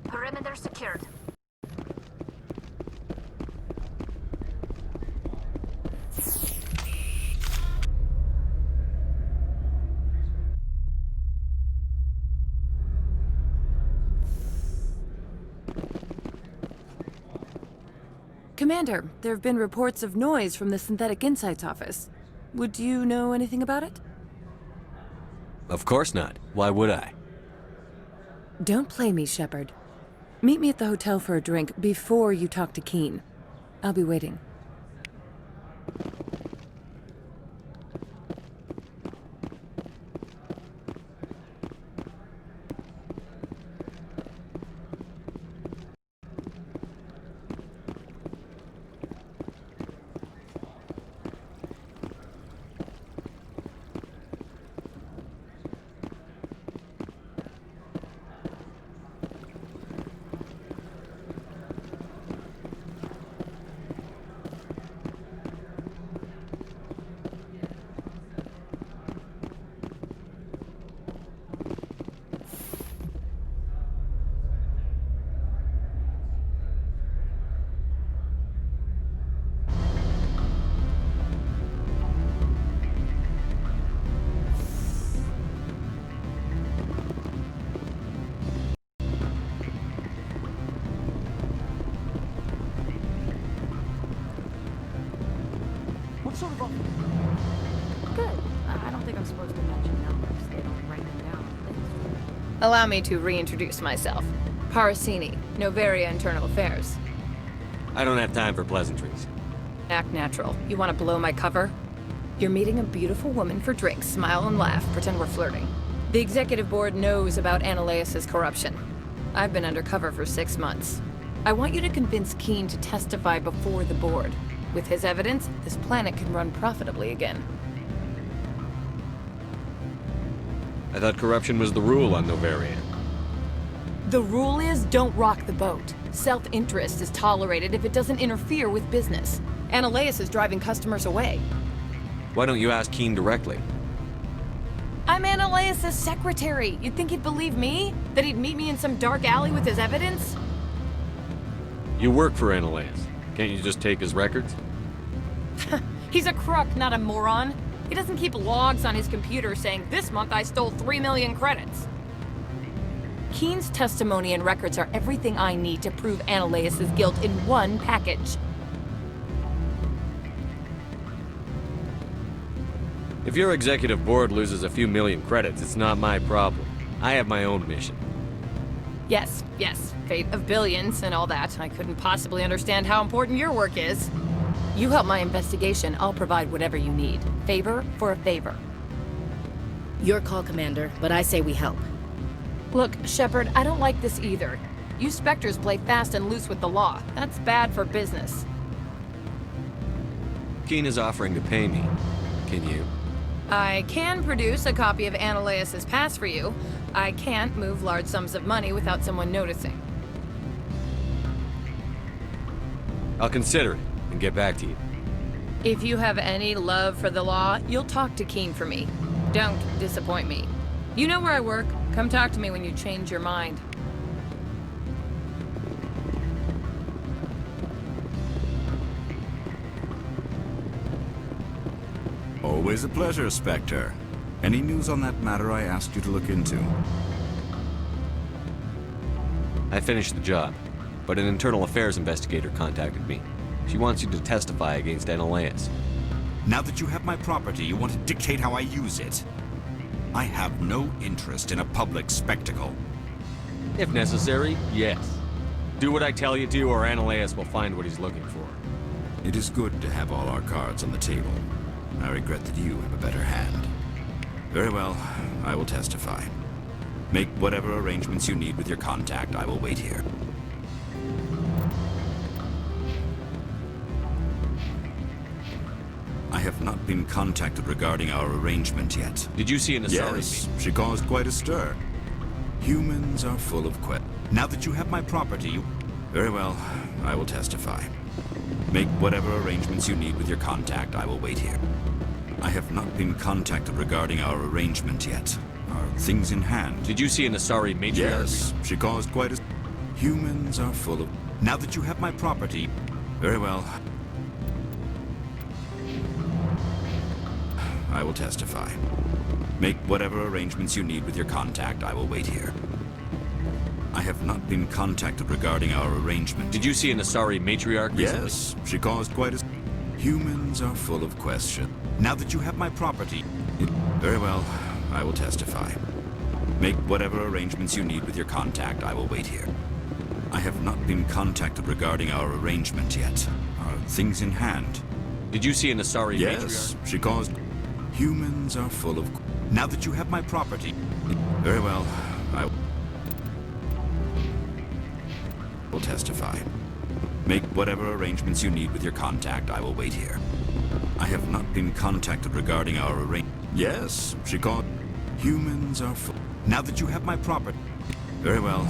Perimeter secured. Commander, there have been reports of noise from the Synthetic Insights office. Would you know anything about it? Of course not. Why would I? Don't play me, Shepard. Meet me at the hotel for a drink before you talk to Keen. I'll be waiting. What sort of Good. I don't think I'm supposed to mention numbers. They don't write them down. Allow me to reintroduce myself. Parasini, Noveria Internal Affairs. I don't have time for pleasantries. Act natural. You want to blow my cover? You're meeting a beautiful woman for drinks. Smile and laugh. Pretend we're flirting. The executive board knows about Annaleus' corruption. I've been undercover for 6 months. I want you to convince Keen to testify before the board. With his evidence, this planet can run profitably again. I thought corruption was the rule on Noveria. The rule is, don't rock the boat. Self-interest is tolerated if it doesn't interfere with business. Annaleus is driving customers away. Why don't you ask Keen directly? I'm Annaleus' secretary. You'd think he'd believe me? That he'd meet me in some dark alley with his evidence? You work for Annaleus. Can't you just take his records? He's a crook, not a moron. He doesn't keep logs on his computer saying, this month I stole 3 million credits. Keen's testimony and records are everything I need to prove Annaleus' guilt in one package. If your executive board loses a few million credits, it's not my problem. I have my own mission. Yes, fate of billions and all that. I couldn't possibly understand how important your work is. You help my investigation, I'll provide whatever you need. Favor for a favor. Your call, Commander, but I say we help. Look, Shepard, I don't like this either. You Spectres play fast and loose with the law. That's bad for business. Keen is offering to pay me. Can you? I can produce a copy of Ananias' pass for you. I can't move large sums of money without someone noticing. I'll consider it and get back to you. If you have any love for the law, you'll talk to Keen for me. Don't disappoint me. You know where I work. Come talk to me when you change your mind. Always a pleasure, Spectre. Any news on that matter I asked you to look into? I finished the job, but an internal affairs investigator contacted me. She wants you to testify against Ananias. Now that you have my property, you want to dictate how I use it? I have no interest in a public spectacle. If necessary, yes. Do what I tell you to, or Ananias will find what he's looking for. It is good to have all our cards on the table. I regret that you have a better hand. Very well, I will testify. Make whatever arrangements you need with your contact. I will wait here. I have not been contacted regarding our arrangement yet. Did you see an Asari? Yes, she caused quite a stir. Humans are full of questions. Now that you have my property, you... Very well, I will testify. Make whatever arrangements you need with your contact. I will wait here. I have not been contacted regarding our arrangement yet. Are things in hand? Did you see an Asari matriarch? Yes, she caused quite a... Humans are full of... Now that you have my property... Very well. I will testify. Make whatever arrangements you need with your contact. I will wait here. I have not been contacted regarding our arrangement. Did you see an Asari matriarch recently? Yes, she caused quite a... Humans are full of questions. Now that you have my property... Very well, I will testify. Make whatever arrangements you need with your contact. I will wait here. I have not been contacted regarding our arrangement yet. Are things in hand? Did you see an Asari matriarch? Yes, she caused... Humans are full of... Now that you have my property... Very well, I will testify. Make whatever arrangements you need with your contact. I will wait here. I have not been contacted regarding our arrangement. Yes, she called... Humans are full... Now that you have my property... Very well.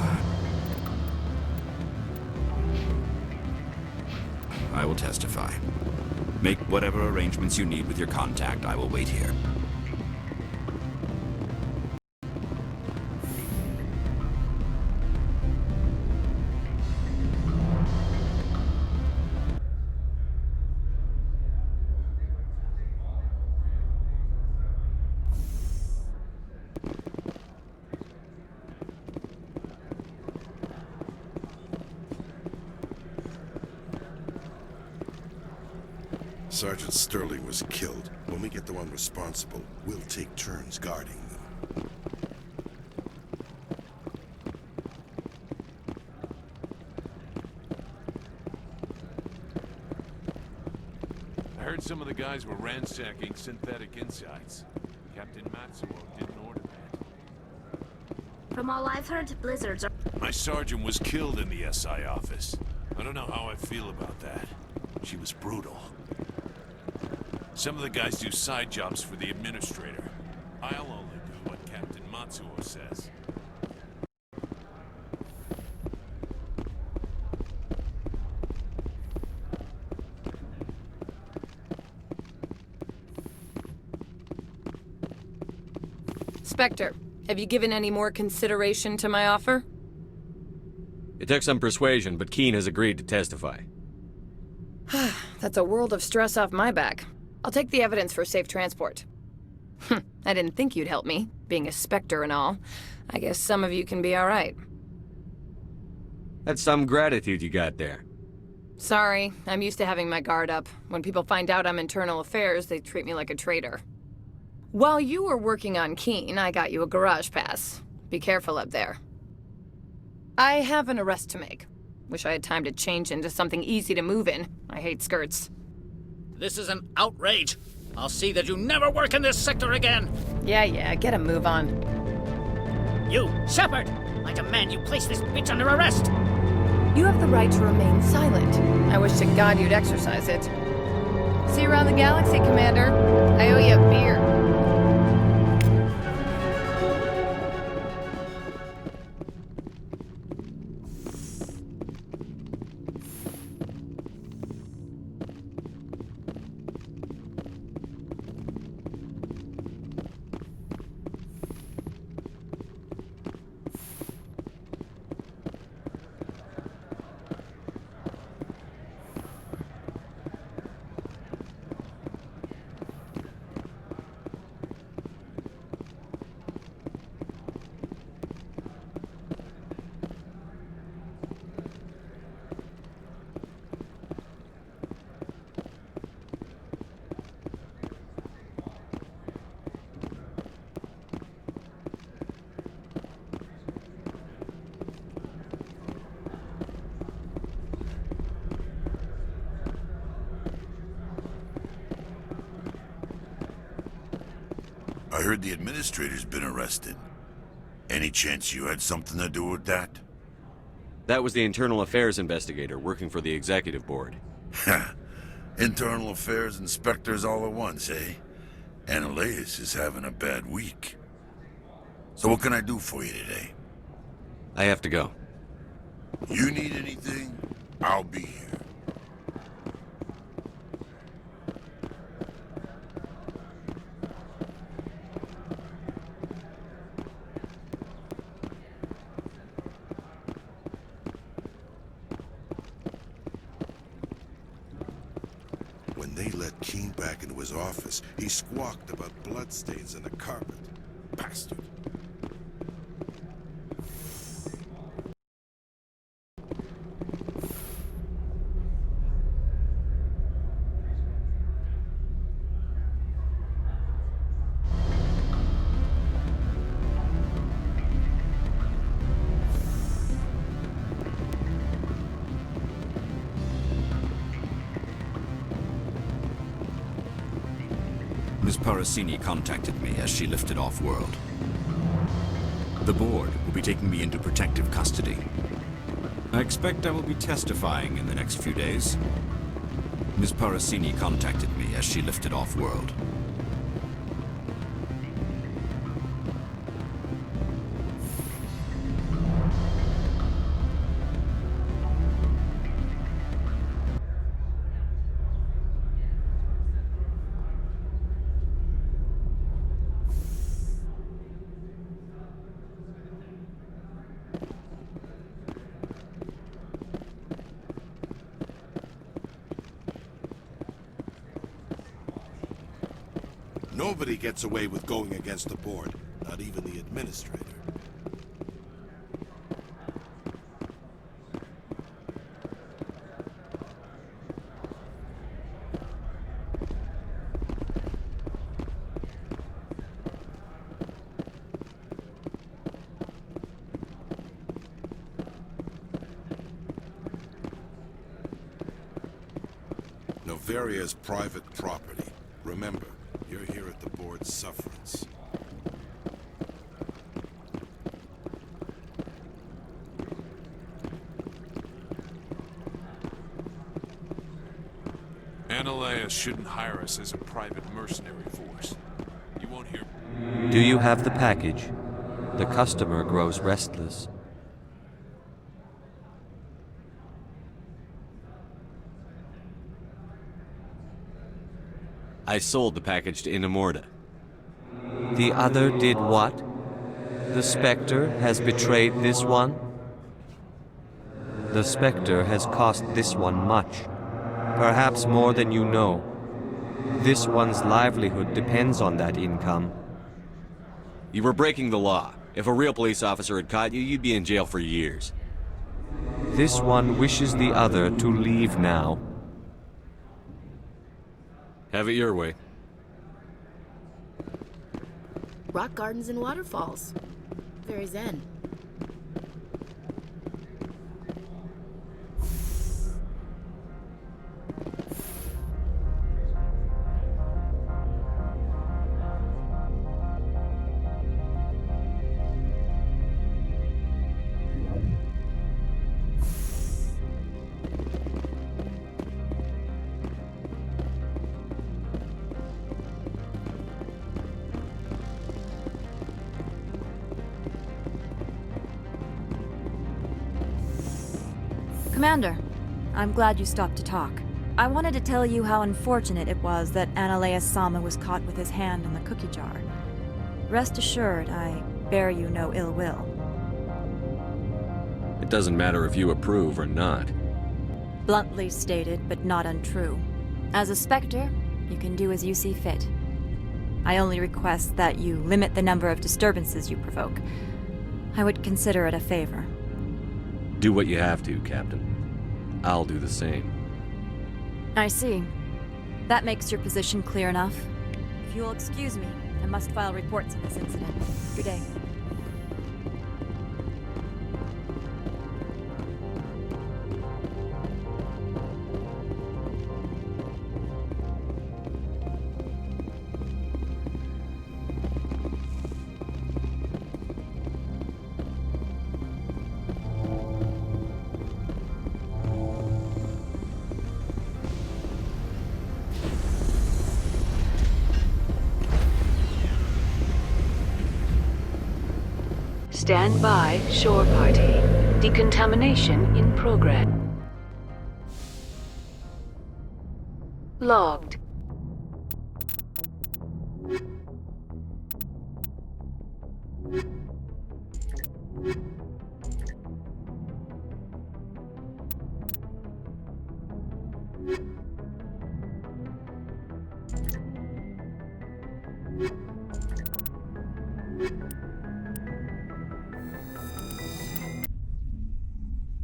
I will testify. Make whatever arrangements you need with your contact. I will wait here. Sergeant Sterling was killed. When we get the one responsible, we'll take turns guarding them. I heard some of the guys were ransacking synthetic insides. Captain Matsuo didn't order that. From all I've heard, blizzards are... My sergeant was killed in the SI office. I don't know how I feel about that. She was brutal. Some of the guys do side jobs for the administrator. I'll only do what Captain Matsuo says. Spectre, have you given any more consideration to my offer? It took some persuasion, but Keen has agreed to testify. That's a world of stress off my back. I'll take the evidence for safe transport. I didn't think you'd help me, being a Spectre and all. I guess some of you can be alright. That's some gratitude you got there. Sorry, I'm used to having my guard up. When people find out I'm internal affairs, they treat me like a traitor. While you were working on Keen, I got you a garage pass. Be careful up there. I have an arrest to make. Wish I had time to change into something easy to move in. I hate skirts. This is an outrage. I'll see that you never work in this sector again. Yeah, get a move on. You, Shepard! I demand you place this bitch under arrest! You have the right to remain silent. I wish to God you'd exercise it. See you around the galaxy, Commander. I owe you a beer. I heard the administrator's been arrested. Any chance you had something to do with that? That was the internal affairs investigator working for the executive board. Ha! Internal affairs inspectors all at once, eh? Analeus is having a bad week. So what can I do for you today? I have to go. You need anything? I'll be here. When they let Keen back into his office, he squawked about bloodstains in the carpet. Bastard. Ms. Parasini contacted me as she lifted off-world. The board will be taking me into protective custody. I expect I will be testifying in the next few days. Ms. Parasini contacted me as she lifted off-world. Nobody gets away with going against the board, not even the administrator. Noveria is private property. Remember, you're here at the board's sufferance. Analeus shouldn't hire us as a private mercenary force. You won't hear... Do you have the package? The customer grows restless. I sold the package to Inamorta. The other did what? The Spectre has betrayed this one? The Spectre has cost this one much. Perhaps more than you know. This one's livelihood depends on that income. You were breaking the law. If a real police officer had caught you, you'd be in jail for years. This one wishes the other to leave now. Have it your way. Rock gardens and waterfalls. Very zen. Commander, I'm glad you stopped to talk. I wanted to tell you how unfortunate it was that Analeus Sama was caught with his hand in the cookie jar. Rest assured, I bear you no ill will. It doesn't matter if you approve or not. Bluntly stated, but not untrue. As a Spectre, you can do as you see fit. I only request that you limit the number of disturbances you provoke. I would consider it a favor. Do what you have to, Captain. I'll do the same. I see. That makes your position clear enough. If you'll excuse me, I must file reports on this incident. Good day. Stand by, shore party. Decontamination in progress. Logged.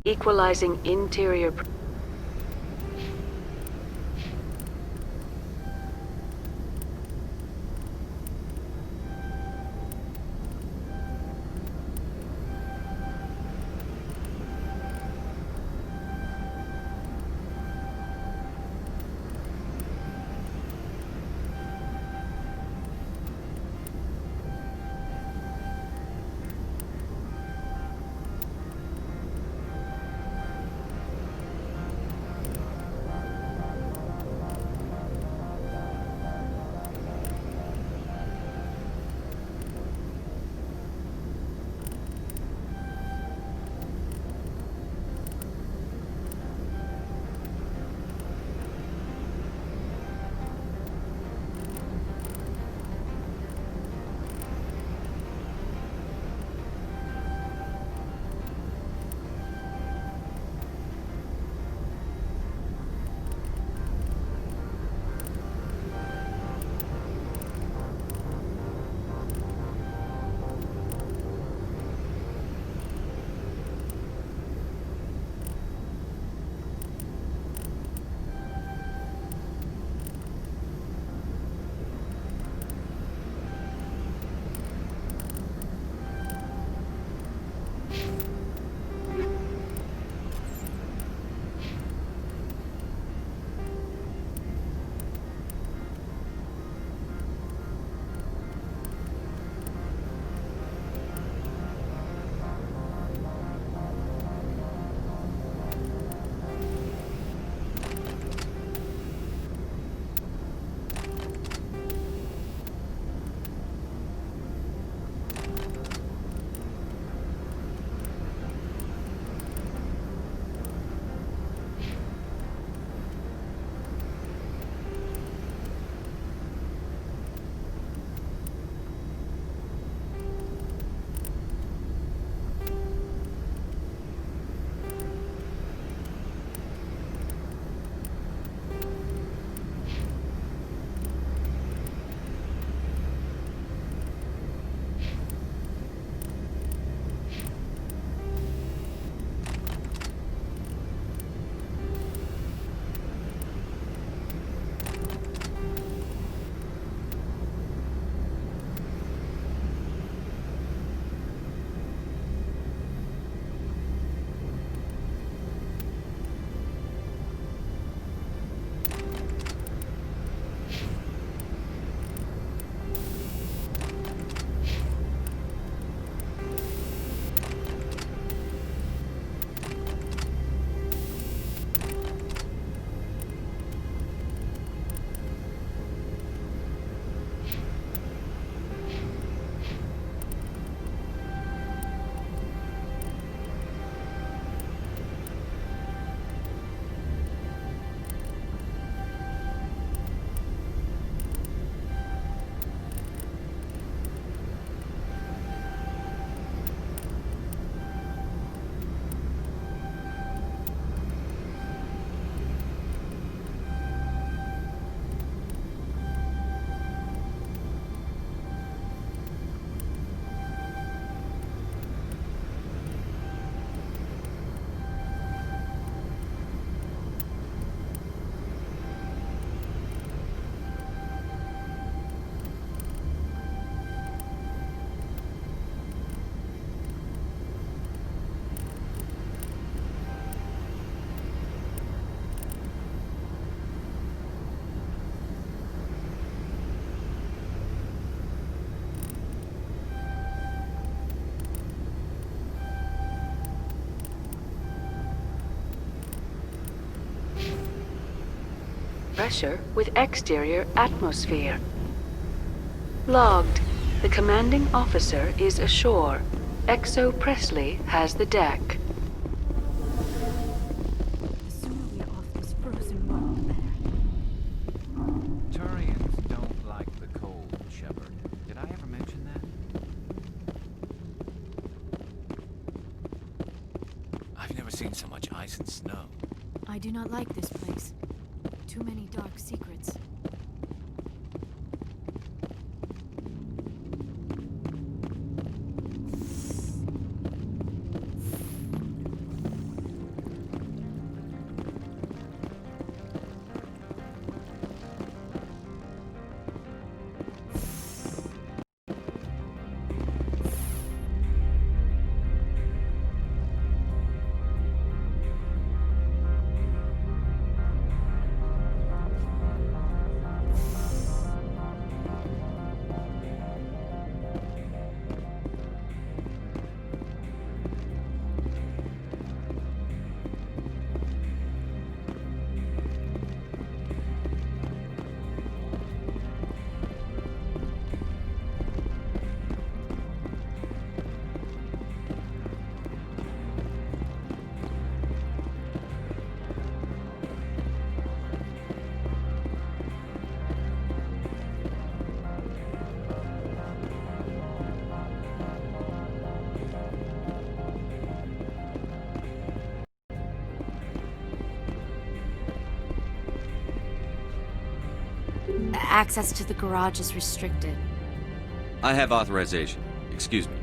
Equalizing interior. pressure with exterior atmosphere. Logged. The commanding officer is ashore. Exo Presley has the deck. The sooner we are off this frozen rock, the better. Turians don't like the cold, Shepard. Did I ever mention that? I've never seen so much ice and snow. I do not like this place. Too many dark secrets. Access to the garage is restricted. I have authorization. Excuse me.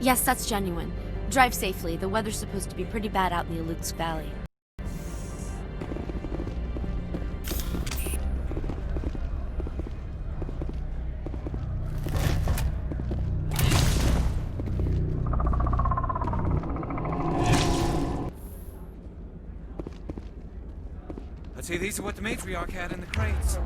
Yes, that's genuine. Drive safely. The weather's supposed to be pretty bad out in the Alux Valley. Let's see, these are what the matriarch had in the crates.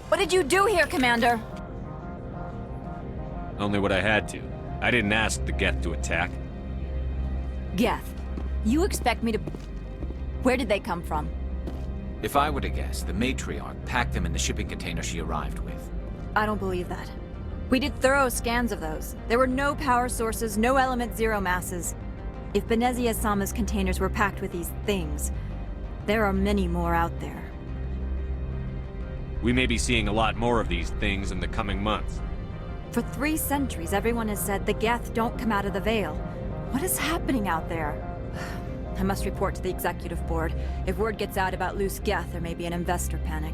What did you do here, Commander? Only what I had to. I didn't ask the Geth to attack. Geth. You expect me to... Where did they come from? If I were to guess, the matriarch packed them in the shipping container she arrived with. I don't believe that. We did thorough scans of those. There were no power sources, no element zero masses. If Benezia Sama's containers were packed with these things, there are many more out there. We may be seeing a lot more of these things in the coming months. For 3 centuries, everyone has said the Geth don't come out of the Veil. What is happening out there? I must report to the executive board. If word gets out about loose Geth, there may be an investor panic.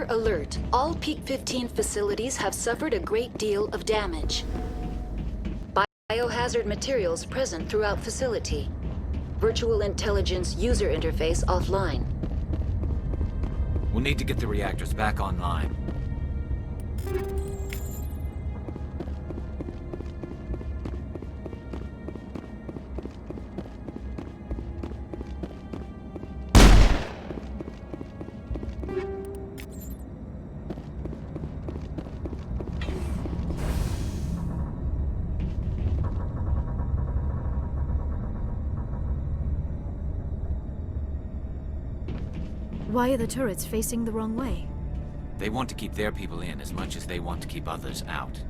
alert. All Peak 15 facilities have suffered a great deal of damage. Biohazard materials present throughout facility. Virtual intelligence user interface offline. We'll need to get the reactors back online. Why are the turrets facing the wrong way? They want to keep their people in as much as they want to keep others out.